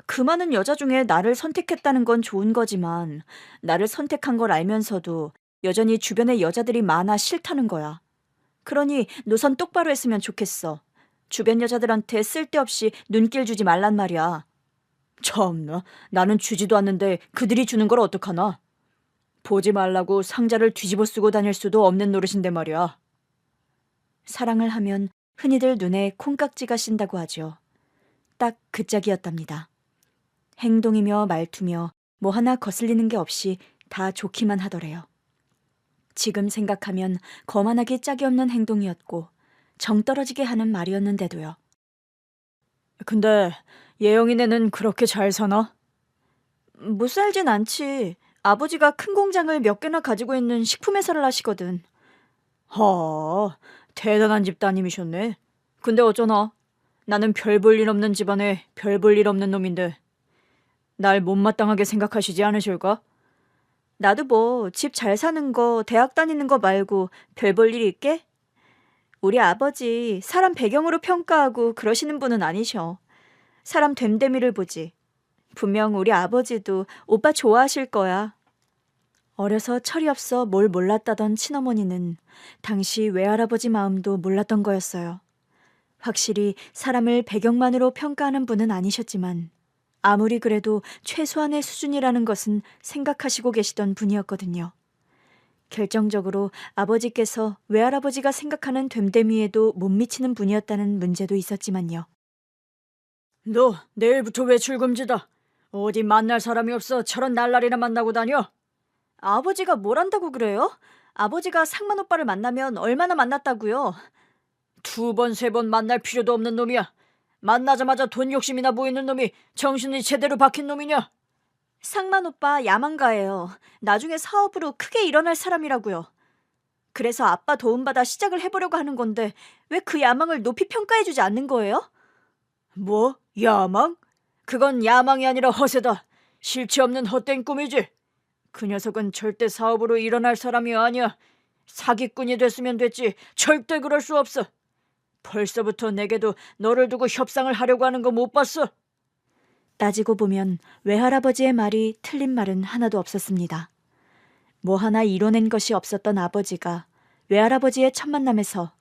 그 많은 여자 중에 나를 선택했다는 건 좋은 거지만 나를 선택한 걸 알면서도 여전히 주변에 여자들이 많아 싫다는 거야. 그러니 노선 똑바로 했으면 좋겠어. 주변 여자들한테 쓸데없이 눈길 주지 말란 말이야. 참나, 나는 주지도 않는데 그들이 주는 걸 어떡하나? 보지 말라고 상자를 뒤집어 쓰고 다닐 수도 없는 노릇인데 말이야. 사랑을 하면 흔히들 눈에 콩깍지가 씬다고 하죠. 딱 그 짝이었답니다. 행동이며 말투며 뭐 하나 거슬리는 게 없이 다 좋기만 하더래요. 지금 생각하면 거만하기 짝이 없는 행동이었고 정 떨어지게 하는 말이었는데도요. 근데 예영이네는 그렇게 잘 사나? 못 살진 않지. 아버지가 큰 공장을 몇 개나 가지고 있는 식품회사를 하시거든. 하, 대단한 집따님이셨네. 근데 어쩌나? 나는 별 볼 일 없는 집안에 별 볼 일 없는 놈인데 날 못마땅하게 생각하시지 않으실까? 나도 뭐 집 잘 사는 거, 대학 다니는 거 말고 별 볼 일 있게? 우리 아버지 사람 배경으로 평가하고 그러시는 분은 아니셔. 사람 됨됨이를 보지. 분명 우리 아버지도 오빠 좋아하실 거야. 어려서 철이 없어 뭘 몰랐다던 친어머니는 당시 외할아버지 마음도 몰랐던 거였어요. 확실히 사람을 배경만으로 평가하는 분은 아니셨지만 아무리 그래도 최소한의 수준이라는 것은 생각하시고 계시던 분이었거든요. 결정적으로 아버지께서 외할아버지가 생각하는 됨됨이에도 못 미치는 분이었다는 문제도 있었지만요. 너 내일부터 외출금지다. 어디 만날 사람이 없어 저런 날라리나 만나고 다녀? 아버지가 뭘 한다고 그래요? 아버지가 상만 오빠를 만나면 얼마나 만났다고요? 2번, 3번 만날 필요도 없는 놈이야. 만나자마자 돈 욕심이나 보이는 놈이 정신이 제대로 박힌 놈이냐? 상만 오빠 야망가예요. 나중에 사업으로 크게 일어날 사람이라고요. 그래서 아빠 도움받아 시작을 해보려고 하는 건데 왜 그 야망을 높이 평가해주지 않는 거예요? 뭐? 야망? 그건 야망이 아니라 허세다. 실체 없는 헛된 꿈이지. 그 녀석은 절대 사업으로 일어날 사람이 아니야. 사기꾼이 됐으면 됐지 절대 그럴 수 없어. 벌써부터 내게도 너를 두고 협상을 하려고 하는 거 못 봤어? 따지고 보면 외할아버지의 말이 틀린 말은 하나도 없었습니다. 뭐 하나 이뤄낸 것이 없었던 아버지가 외할아버지의 첫 만남에서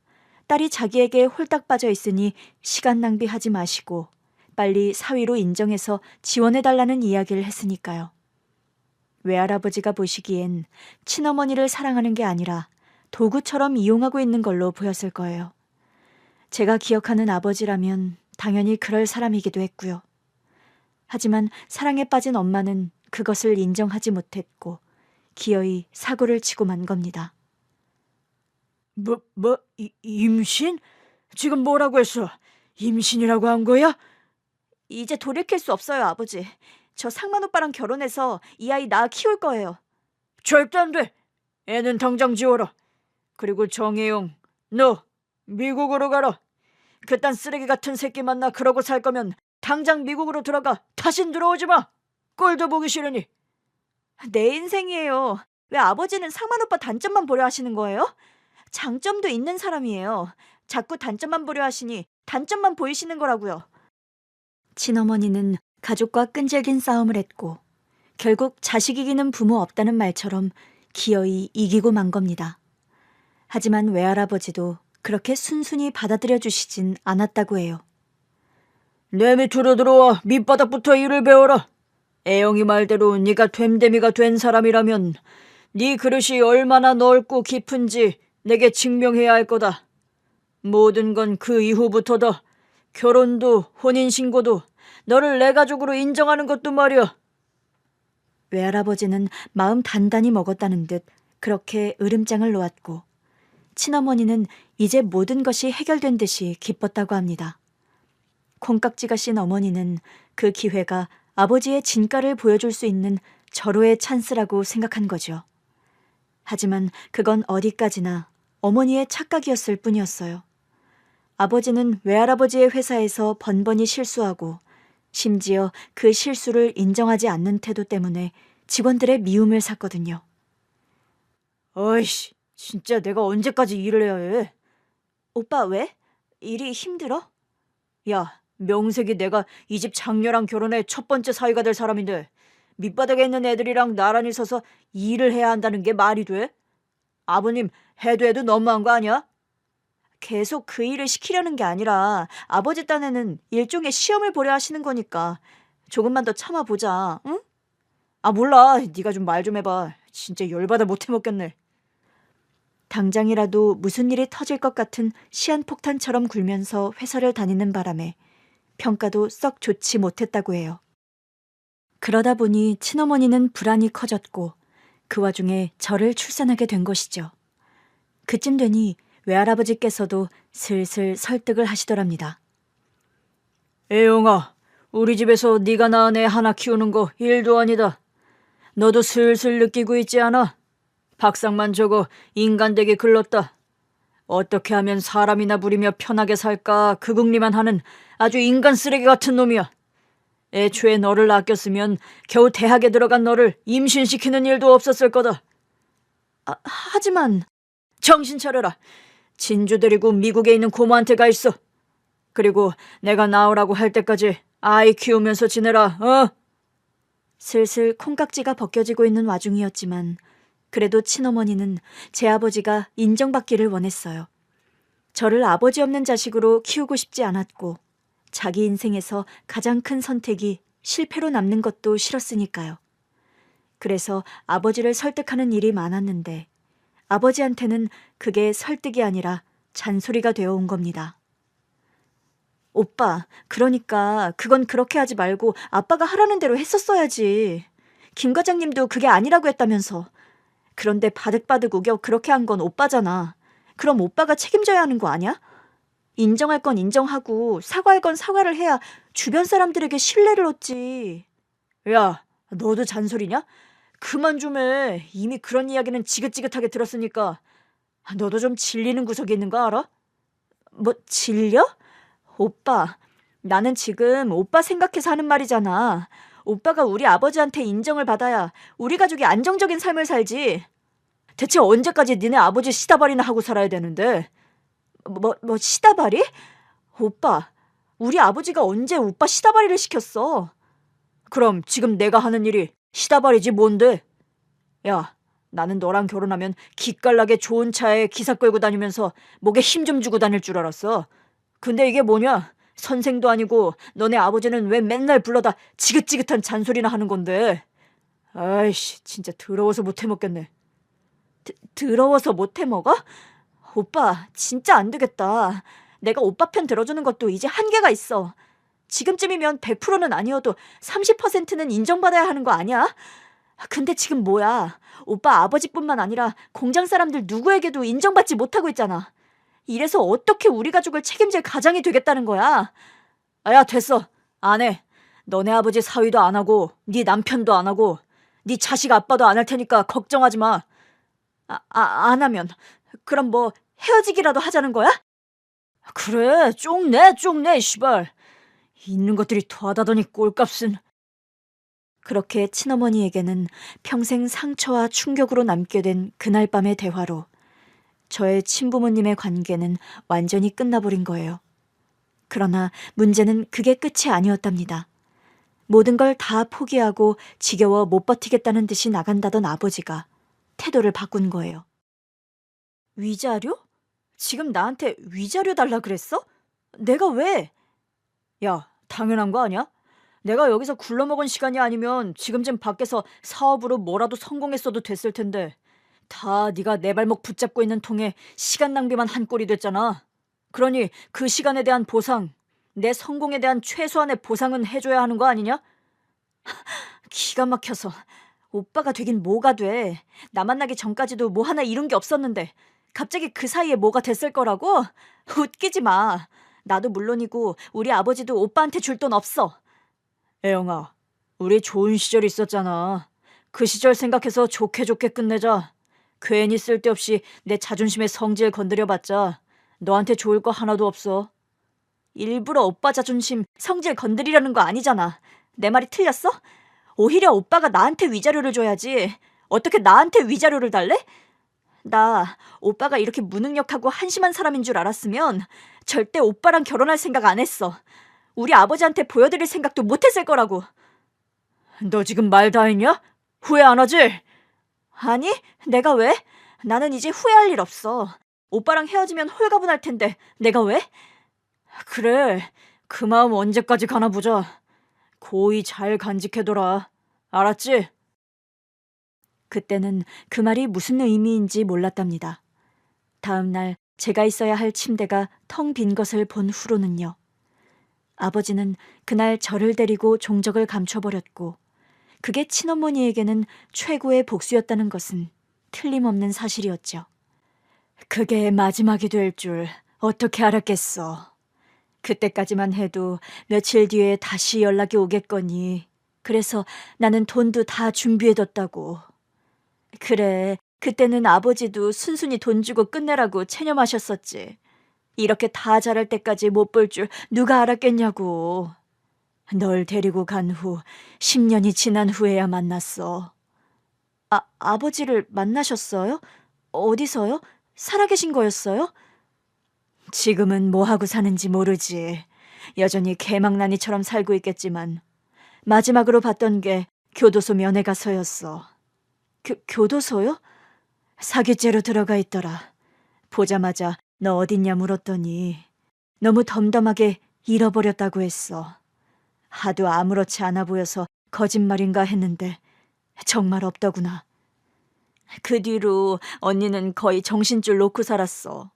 딸이 자기에게 홀딱 빠져 있으니 시간 낭비하지 마시고 빨리 사위로 인정해서 지원해달라는 이야기를 했으니까요. 외할아버지가 보시기엔 친어머니를 사랑하는 게 아니라 도구처럼 이용하고 있는 걸로 보였을 거예요. 제가 기억하는 아버지라면 당연히 그럴 사람이기도 했고요. 하지만 사랑에 빠진 엄마는 그것을 인정하지 못했고 기어이 사고를 치고 만 겁니다. 임신? 지금 뭐라고 했어? 임신이라고 한 거야? 이제 돌이킬 수 없어요, 아버지. 저 상만 오빠랑 결혼해서 이 아이 낳아 키울 거예요. 절대 안 돼. 애는 당장 지워라. 그리고 정혜영, 너 미국으로 가라. 그딴 쓰레기 같은 새끼 만나 그러고 살 거면 당장 미국으로 들어가. 다신 들어오지 마. 꼴도 보기 싫으니. 내 인생이에요. 왜 아버지는 상만 오빠 단점만 보려 하시는 거예요? 장점도 있는 사람이에요. 자꾸 단점만 보려 하시니 단점만 보이시는 거라고요. 친어머니는 가족과 끈질긴 싸움을 했고 결국 자식 이기는 부모 없다는 말처럼 기어이 이기고 만 겁니다. 하지만 외할아버지도 그렇게 순순히 받아들여 주시진 않았다고 해요. 내 밑으로 들어와 밑바닥부터 일을 배워라. 애영이 말대로 네가 됨됨이가 된 사람이라면 네 그릇이 얼마나 넓고 깊은지 내게 증명해야 할 거다. 모든 건 그 이후부터다. 결혼도 혼인신고도 너를 내 가족으로 인정하는 것도 말이야. 외할아버지는 마음 단단히 먹었다는 듯 그렇게 으름장을 놓았고 친어머니는 이제 모든 것이 해결된 듯이 기뻤다고 합니다. 콩깍지가 씬 어머니는 그 기회가 아버지의 진가를 보여줄 수 있는 절호의 찬스라고 생각한 거죠. 하지만 그건 어디까지나 어머니의 착각이었을 뿐이었어요. 아버지는 외할아버지의 회사에서 번번이 실수하고 심지어 그 실수를 인정하지 않는 태도 때문에 직원들의 미움을 샀거든요. 어이씨, 진짜 내가 언제까지 일을 해야 해? 오빠 왜? 일이 힘들어? 야, 명색이 내가 이 집 장녀랑 결혼해 첫 번째 사위가 될 사람인데 밑바닥에 있는 애들이랑 나란히 서서 일을 해야 한다는 게 말이 돼? 아버님 해도 너무한 거 아니야? 계속 그 일을 시키려는 게 아니라 아버지 딴에는 일종의 시험을 보려 하시는 거니까 조금만 더 참아보자, 응? 아 몰라, 네가 좀 말 좀 해봐. 진짜 열받아 못 해먹겠네. 당장이라도 무슨 일이 터질 것 같은 시한폭탄처럼 굴면서 회사를 다니는 바람에 평가도 썩 좋지 못했다고 해요. 그러다 보니 친어머니는 불안이 커졌고 그 와중에 저를 출산하게 된 것이죠. 그쯤 되니 외할아버지께서도 슬슬 설득을 하시더랍니다. 애용아, 우리 집에서 네가 낳은 애 하나 키우는 거 일도 아니다. 너도 슬슬 느끼고 있지 않아? 박상만 저거 인간되게 글렀다. 어떻게 하면 사람이나 부리며 편하게 살까 그궁리만 하는 아주 인간 쓰레기 같은 놈이야. 애초에 너를 아꼈으면 겨우 대학에 들어간 너를 임신시키는 일도 없었을 거다. 하지만 정신 차려라. 진주 데리고 미국에 있는 고모한테 가 있어. 그리고 내가 나오라고 할 때까지 아이 키우면서 지내라. 슬슬 콩깍지가 벗겨지고 있는 와중이었지만 그래도 친어머니는 제 아버지가 인정받기를 원했어요. 저를 아버지 없는 자식으로 키우고 싶지 않았고 자기 인생에서 가장 큰 선택이 실패로 남는 것도 싫었으니까요. 그래서 아버지를 설득하는 일이 많았는데 아버지한테는 그게 설득이 아니라 잔소리가 되어 온 겁니다. 오빠, 그러니까 그건 그렇게 하지 말고 아빠가 하라는 대로 했었어야지. 김 과장님도 그게 아니라고 했다면서. 그런데 바득바득 우겨 그렇게 한 건 오빠잖아. 그럼 오빠가 책임져야 하는 거 아니야? 인정할 건 인정하고 사과할 건 사과를 해야 주변 사람들에게 신뢰를 얻지. 야, 너도 잔소리냐? 그만 좀 해. 이미 그런 이야기는 지긋지긋하게 들었으니까. 너도 좀 질리는 구석이 있는 거 알아? 뭐 질려? 오빠, 나는 지금 오빠 생각해서 하는 말이잖아. 오빠가 우리 아버지한테 인정을 받아야 우리 가족이 안정적인 삶을 살지. 대체 언제까지 니네 아버지 시다발이나 하고 살아야 되는데. 뭐 시다발이? 오빠, 우리 아버지가 언제 오빠 시다발이를 시켰어? 그럼 지금 내가 하는 일이 시다발이지 뭔데? 야, 나는 너랑 결혼하면 기깔나게 좋은 차에 기사 끌고 다니면서 목에 힘 좀 주고 다닐 줄 알았어. 근데 이게 뭐냐? 선생도 아니고 너네 아버지는 왜 맨날 불러다 지긋지긋한 잔소리나 하는 건데. 아이씨, 진짜 더러워서 못 해먹겠네. 더러워서 못 해먹어? 오빠, 진짜 안 되겠다. 내가 오빠 편 들어주는 것도 이제 한계가 있어. 지금쯤이면 100%는 아니어도 30%는 인정받아야 하는 거 아니야? 근데 지금 뭐야? 오빠 아버지뿐만 아니라 공장 사람들 누구에게도 인정받지 못하고 있잖아. 이래서 어떻게 우리 가족을 책임질 가장이 되겠다는 거야? 야, 됐어. 안 해. 너네 아버지 사위도 안 하고 네 남편도 안 하고 네 자식 아빠도 안 할 테니까 걱정하지 마. 안 하면 그럼 뭐 헤어지기라도 하자는 거야? 그래, 쪽내 씨발. 있는 것들이 더하다더니 꼴값은. 그렇게 친어머니에게는 평생 상처와 충격으로 남게 된 그날 밤의 대화로 저의 친부모님의 관계는 완전히 끝나버린 거예요. 그러나 문제는 그게 끝이 아니었답니다. 모든 걸 다 포기하고 지겨워 못 버티겠다는 듯이 나간다던 아버지가 태도를 바꾼 거예요. 위자료? 지금 나한테 위자료 달라 그랬어? 내가 왜? 야, 당연한 거 아니야? 내가 여기서 굴러먹은 시간이 아니면 지금쯤 밖에서 사업으로 뭐라도 성공했어도 됐을 텐데 다 네가 내 발목 붙잡고 있는 통에 시간 낭비만 한 꼴이 됐잖아. 그러니 그 시간에 대한 보상, 내 성공에 대한 최소한의 보상은 해줘야 하는 거 아니냐? 기가 막혀서. 오빠가 되긴 뭐가 돼. 나 만나기 전까지도 뭐 하나 이룬 게 없었는데 갑자기 그 사이에 뭐가 됐을 거라고? 웃기지 마. 나도 물론이고 우리 아버지도 오빠한테 줄 돈 없어. 애영아, 우리 좋은 시절 있었잖아. 그 시절 생각해서 좋게 끝내자. 괜히 쓸데없이 내 자존심에 성질 건드려봤자 너한테 좋을 거 하나도 없어. 일부러 오빠 자존심 성질 건드리려는 거 아니잖아. 내 말이 틀렸어? 오히려 오빠가 나한테 위자료를 줘야지. 어떻게 나한테 위자료를 달래? 나 오빠가 이렇게 무능력하고 한심한 사람인 줄 알았으면 절대 오빠랑 결혼할 생각 안 했어. 우리 아버지한테 보여드릴 생각도 못했을 거라고. 너 지금 말 다 했냐? 후회 안 하지? 아니, 내가 왜? 나는 이제 후회할 일 없어. 오빠랑 헤어지면 홀가분할 텐데 내가 왜? 그래, 그 마음 언제까지 가나 보자. 고이 잘 간직해둬라. 알았지? 그때는 그 말이 무슨 의미인지 몰랐답니다. 다음 날 제가 있어야 할 침대가 텅 빈 것을 본 후로는요. 아버지는 그날 저를 데리고 종적을 감춰버렸고 그게 친어머니에게는 최고의 복수였다는 것은 틀림없는 사실이었죠. 그게 마지막이 될 줄 어떻게 알았겠어. 그때까지만 해도 며칠 뒤에 다시 연락이 오겠거니. 그래서 나는 돈도 다 준비해뒀다고. 그래, 그때는 아버지도 순순히 돈 주고 끝내라고 체념하셨었지. 이렇게 다 자랄 때까지 못 볼 줄 누가 알았겠냐고. 널 데리고 간 후 10년이 지난 후에야 만났어. 아버지를 만나셨어요? 어디서요? 살아계신 거였어요? 지금은 뭐 하고 사는지 모르지. 여전히 개망나니처럼 살고 있겠지만 마지막으로 봤던 게 교도소 면회 가서였어. 교도소요? 사기죄로 들어가 있더라. 보자마자 너 어딨냐 물었더니 너무 덤덤하게 잃어버렸다고 했어. 하도 아무렇지 않아 보여서 거짓말인가 했는데 정말 없더구나. 그 뒤로 언니는 거의 정신줄 놓고 살았어.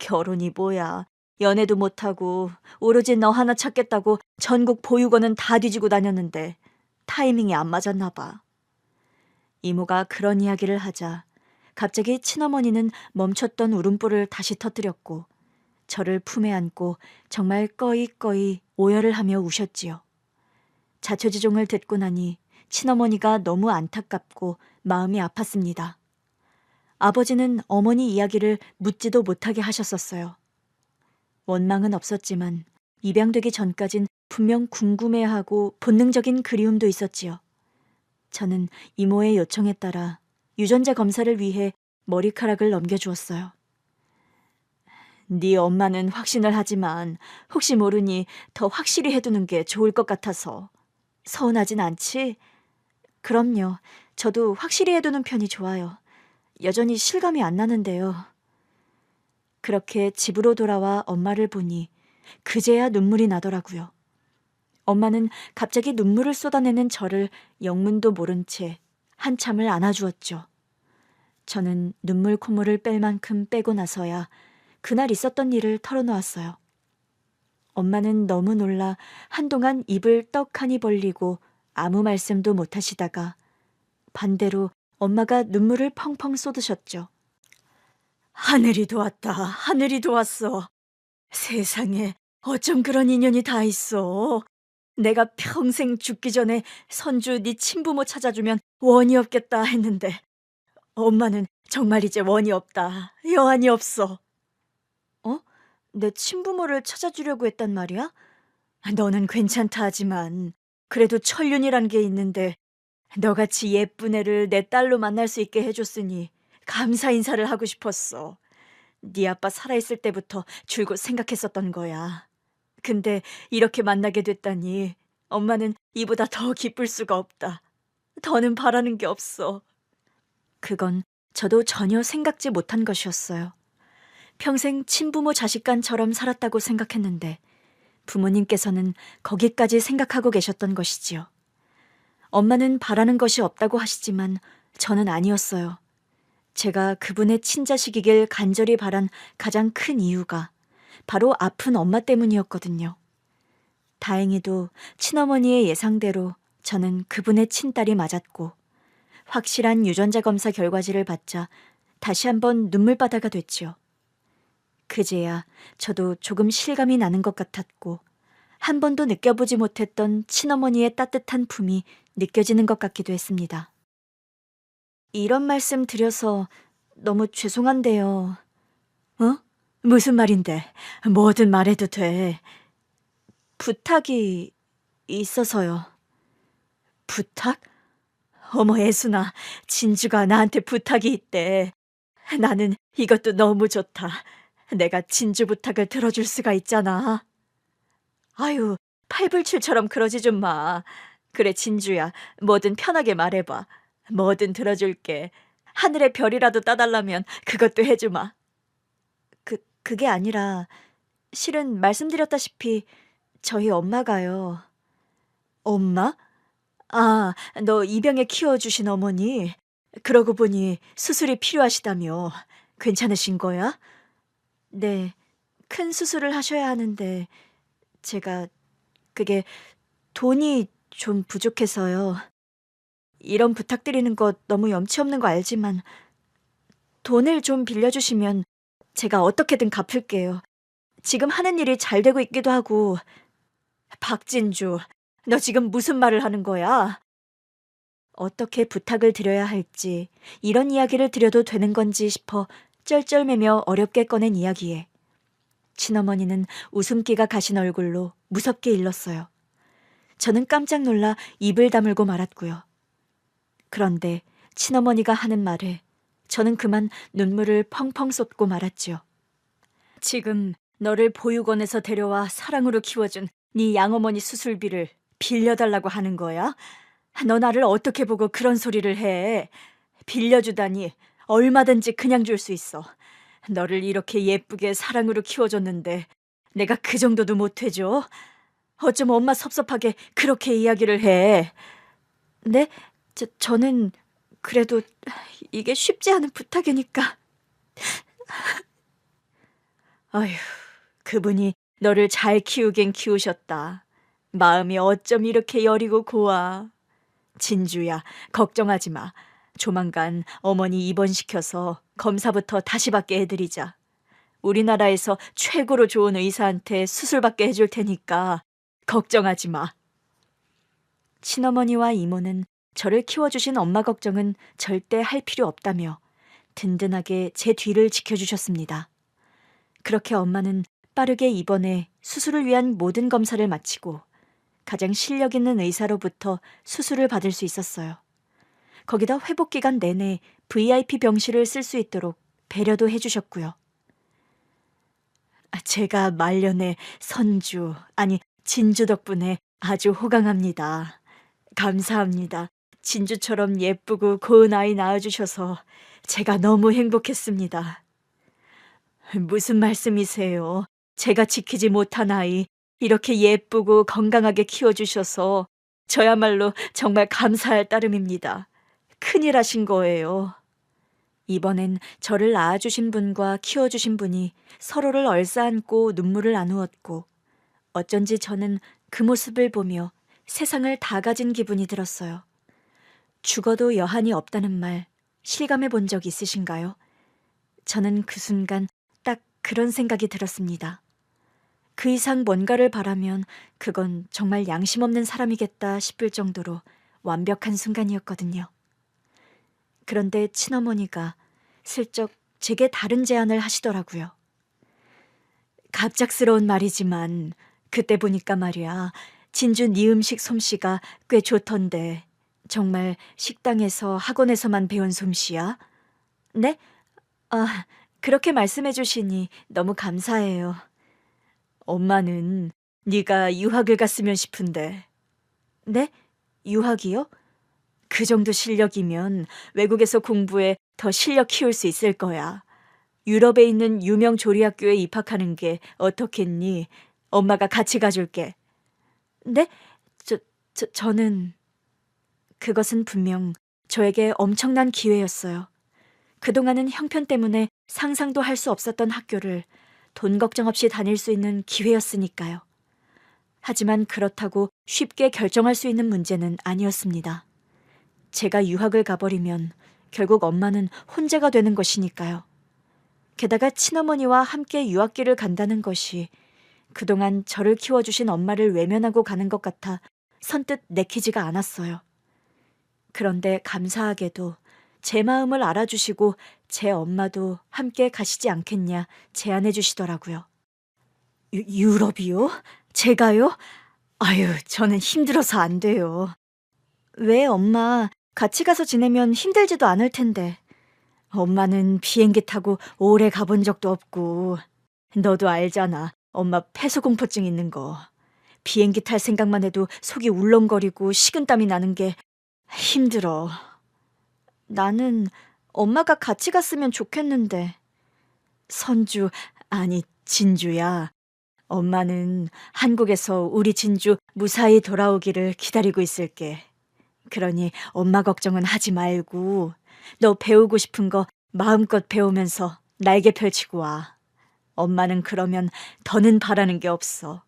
결혼이 뭐야. 연애도 못하고 오로지 너 하나 찾겠다고 전국 보육원은 다 뒤지고 다녔는데 타이밍이 안 맞았나 봐. 이모가 그런 이야기를 하자 갑자기 친어머니는 멈췄던 울음보를 다시 터뜨렸고 저를 품에 안고 정말 꺼이꺼이 오열을 하며 우셨지요. 자초지종을 듣고 나니 친어머니가 너무 안타깝고 마음이 아팠습니다. 아버지는 어머니 이야기를 묻지도 못하게 하셨었어요. 원망은 없었지만 입양되기 전까진 분명 궁금해하고 본능적인 그리움도 있었지요. 저는 이모의 요청에 따라 유전자 검사를 위해 머리카락을 넘겨주었어요. 네 엄마는 확신을 하지만 혹시 모르니 더 확실히 해두는 게 좋을 것 같아서. 서운하진 않지? 그럼요. 저도 확실히 해두는 편이 좋아요. 여전히 실감이 안 나는데요. 그렇게 집으로 돌아와 엄마를 보니 그제야 눈물이 나더라고요. 엄마는 갑자기 눈물을 쏟아내는 저를 영문도 모른 채 한참을 안아주었죠. 저는 눈물 콧물을 뺄 만큼 빼고 나서야 그날 있었던 일을 털어놓았어요. 엄마는 너무 놀라 한동안 입을 떡하니 벌리고 아무 말씀도 못하시다가 반대로 엄마가 눈물을 펑펑 쏟으셨죠. 하늘이 도왔다. 하늘이 도왔어. 세상에 어쩜 그런 인연이 다 있어. 내가 평생 죽기 전에 선주 네 친부모 찾아주면 원이 없겠다 했는데 엄마는 정말 이제 원이 없다. 여한이 없어. 어? 내 친부모를 찾아주려고 했단 말이야? 너는 괜찮다 하지만 그래도 천륜이란 게 있는데 너같이 예쁜 애를 내 딸로 만날 수 있게 해줬으니 감사 인사를 하고 싶었어. 네 아빠 살아있을 때부터 줄곧 생각했었던 거야. 근데 이렇게 만나게 됐다니 엄마는 이보다 더 기쁠 수가 없다. 더는 바라는 게 없어. 그건 저도 전혀 생각지 못한 것이었어요. 평생 친부모 자식간처럼 살았다고 생각했는데 부모님께서는 거기까지 생각하고 계셨던 것이지요. 엄마는 바라는 것이 없다고 하시지만 저는 아니었어요. 제가 그분의 친자식이길 간절히 바란 가장 큰 이유가 바로 아픈 엄마 때문이었거든요. 다행히도 친어머니의 예상대로 저는 그분의 친딸이 맞았고 확실한 유전자 검사 결과지를 받자 다시 한번 눈물바다가 됐지요. 그제야 저도 조금 실감이 나는 것 같았고 한 번도 느껴보지 못했던 친어머니의 따뜻한 품이 느껴지는 것 같기도 했습니다. 이런 말씀 드려서 너무 죄송한데요. 어? 무슨 말인데? 뭐든 말해도 돼. 부탁이 있어서요. 부탁? 어머 애순아, 진주가 나한테 부탁이 있대. 나는 이것도 너무 좋다. 내가 진주 부탁을 들어줄 수가 있잖아. 아유, 팔불출처럼 그러지 좀 마. 그래 진주야, 뭐든 편하게 말해봐. 뭐든 들어줄게. 하늘의 별이라도 따달라면 그것도 해주마. 그게 아니라 실은 말씀드렸다시피 저희 엄마가요. 엄마? 아, 너 입양에 키워주신 어머니? 그러고 보니 수술이 필요하시다며. 괜찮으신 거야? 네, 큰 수술을 하셔야 하는데 제가 그게 돈이 좀 부족해서요. 이런 부탁드리는 거 너무 염치 없는 거 알지만 돈을 좀 빌려주시면 제가 어떻게든 갚을게요. 지금 하는 일이 잘 되고 있기도 하고. 박진주, 너 지금 무슨 말을 하는 거야? 어떻게 부탁을 드려야 할지, 이런 이야기를 드려도 되는 건지 싶어 쩔쩔매며 어렵게 꺼낸 이야기에 친어머니는 웃음기가 가신 얼굴로 무섭게 일렀어요. 저는 깜짝 놀라 입을 다물고 말았고요. 그런데 친어머니가 하는 말에 저는 그만 눈물을 펑펑 쏟고 말았지요. 지금 너를 보육원에서 데려와 사랑으로 키워준 네 양어머니 수술비를 빌려달라고 하는 거야? 너 나를 어떻게 보고 그런 소리를 해? 빌려주다니 얼마든지 그냥 줄 수 있어. 너를 이렇게 예쁘게 사랑으로 키워줬는데 내가 그 정도도 못 해줘? 어쩜 엄마 섭섭하게 그렇게 이야기를 해? 네? 저는 그래도 이게 쉽지 않은 부탁이니까. 아휴, 그분이 너를 잘 키우긴 키우셨다. 마음이 어쩜 이렇게 여리고 고와. 진주야, 걱정하지 마. 조만간 어머니 입원시켜서 검사부터 다시 받게 해드리자. 우리나라에서 최고로 좋은 의사한테 수술받게 해줄 테니까 걱정하지 마. 친어머니와 이모는 저를 키워주신 엄마 걱정은 절대 할 필요 없다며 든든하게 제 뒤를 지켜주셨습니다. 그렇게 엄마는 빠르게 입원해 수술을 위한 모든 검사를 마치고 가장 실력 있는 의사로부터 수술을 받을 수 있었어요. 거기다 회복 기간 내내 VIP 병실을 쓸 수 있도록 배려도 해주셨고요. 제가 말년에 선주, 아니 진주 덕분에 아주 호강합니다. 감사합니다. 진주처럼 예쁘고 고운 아이 낳아주셔서 제가 너무 행복했습니다. 무슨 말씀이세요? 제가 지키지 못한 아이 이렇게 예쁘고 건강하게 키워주셔서 저야말로 정말 감사할 따름입니다. 큰일 하신 거예요. 이번엔 저를 낳아주신 분과 키워주신 분이 서로를 얼싸안고 눈물을 나누었고 어쩐지 저는 그 모습을 보며 세상을 다 가진 기분이 들었어요. 죽어도 여한이 없다는 말 실감해 본 적 있으신가요? 저는 그 순간 딱 그런 생각이 들었습니다. 그 이상 뭔가를 바라면 그건 정말 양심 없는 사람이겠다 싶을 정도로 완벽한 순간이었거든요. 그런데 친어머니가 슬쩍 제게 다른 제안을 하시더라고요. 갑작스러운 말이지만 그때 보니까 말이야, 진주 네 음식 솜씨가 꽤 좋던데 정말 식당에서 학원에서만 배운 솜씨야? 네? 아, 그렇게 말씀해 주시니 너무 감사해요. 엄마는 네가 유학을 갔으면 싶은데. 네? 유학이요? 그 정도 실력이면 외국에서 공부해 더 실력 키울 수 있을 거야. 유럽에 있는 유명 조리학교에 입학하는 게 어떻겠니? 엄마가 같이 가줄게. 네? 저는... 그것은 분명 저에게 엄청난 기회였어요. 그동안은 형편 때문에 상상도 할 수 없었던 학교를 돈 걱정 없이 다닐 수 있는 기회였으니까요. 하지만 그렇다고 쉽게 결정할 수 있는 문제는 아니었습니다. 제가 유학을 가버리면 결국 엄마는 혼자가 되는 것이니까요. 게다가 친어머니와 함께 유학길을 간다는 것이 그동안 저를 키워주신 엄마를 외면하고 가는 것 같아 선뜻 내키지가 않았어요. 그런데 감사하게도 제 마음을 알아주시고 제 엄마도 함께 가시지 않겠냐 제안해 주시더라고요. 유럽이요? 제가요? 아유, 저는 힘들어서 안 돼요. 왜 엄마, 같이 가서 지내면 힘들지도 않을 텐데. 엄마는 비행기 타고 오래 가본 적도 없고. 너도 알잖아, 엄마 폐소공포증 있는 거. 비행기 탈 생각만 해도 속이 울렁거리고 식은땀이 나는 게 힘들어. 나는 엄마가 같이 갔으면 좋겠는데. 선주, 아니 진주야. 엄마는 한국에서 우리 진주 무사히 돌아오기를 기다리고 있을게. 그러니 엄마 걱정은 하지 말고 너 배우고 싶은 거 마음껏 배우면서 날개 펼치고 와. 엄마는 그러면 더는 바라는 게 없어.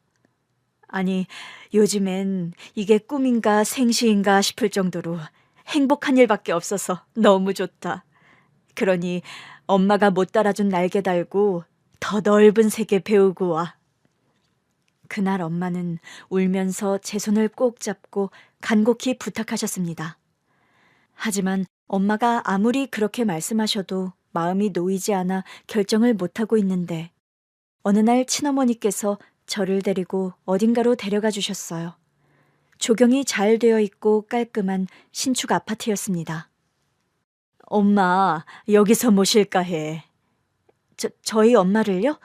아니, 요즘엔 이게 꿈인가 생시인가 싶을 정도로 행복한 일밖에 없어서 너무 좋다. 그러니 엄마가 못 달아준 날개 달고 더 넓은 세계 배우고 와. 그날 엄마는 울면서 제 손을 꼭 잡고 간곡히 부탁하셨습니다. 하지만 엄마가 아무리 그렇게 말씀하셔도 마음이 놓이지 않아 결정을 못하고 있는데 어느 날 친어머니께서 저를 데리고 어딘가로 데려가 주셨어요. 조경이 잘 되어 있고 깔끔한 신축 아파트였습니다. 엄마, 여기서 모실까 해. 저희 엄마를요?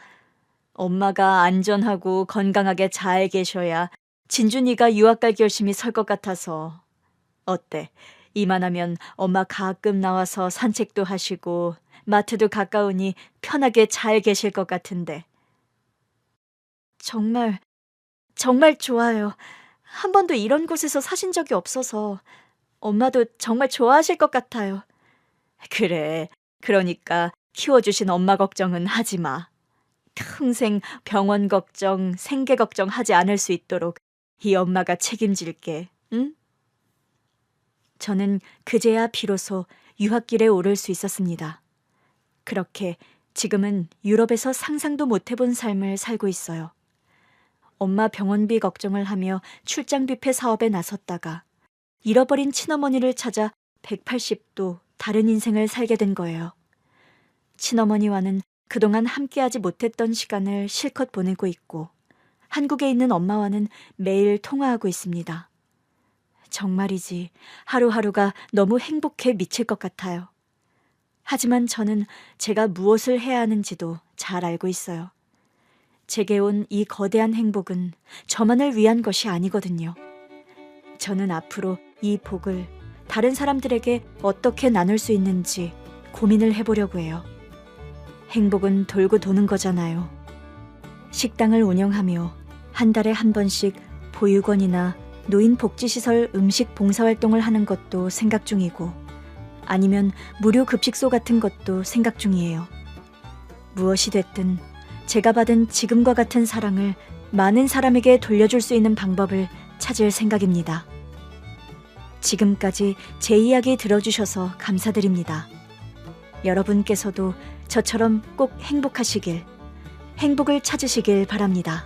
엄마가 안전하고 건강하게 잘 계셔야 진준이가 유학 갈 결심이 설 것 같아서. 어때? 이만하면 엄마 가끔 나와서 산책도 하시고 마트도 가까우니 편하게 잘 계실 것 같은데. 정말 좋아요. 한 번도 이런 곳에서 사신 적이 없어서 엄마도 정말 좋아하실 것 같아요. 그래. 그러니까 키워주신 엄마 걱정은 하지 마. 평생 병원 걱정, 생계 걱정 하지 않을 수 있도록 이 엄마가 책임질게. 응? 저는 그제야 비로소 유학길에 오를 수 있었습니다. 그렇게 지금은 유럽에서 상상도 못 해본 삶을 살고 있어요. 엄마 병원비 걱정을 하며 출장 뷔페 사업에 나섰다가 잃어버린 친어머니를 찾아 180도 다른 인생을 살게 된 거예요. 친어머니와는 그동안 함께하지 못했던 시간을 실컷 보내고 있고 한국에 있는 엄마와는 매일 통화하고 있습니다. 정말이지 하루하루가 너무 행복해 미칠 것 같아요. 하지만 저는 제가 무엇을 해야 하는지도 잘 알고 있어요. 제게 온 이 거대한 행복은 저만을 위한 것이 아니거든요. 저는 앞으로 이 복을 다른 사람들에게 어떻게 나눌 수 있는지 고민을 해보려고 해요. 행복은 돌고 도는 거잖아요. 식당을 운영하며 한 달에 한 번씩 보육원이나 노인복지시설 음식 봉사활동을 하는 것도 생각 중이고 아니면 무료 급식소 같은 것도 생각 중이에요. 무엇이 됐든 제가 받은 지금과 같은 사랑을 많은 사람에게 돌려줄 수 있는 방법을 찾을 생각입니다. 지금까지 제 이야기 들어주셔서 감사드립니다. 여러분께서도 저처럼 꼭 행복하시길, 행복을 찾으시길 바랍니다.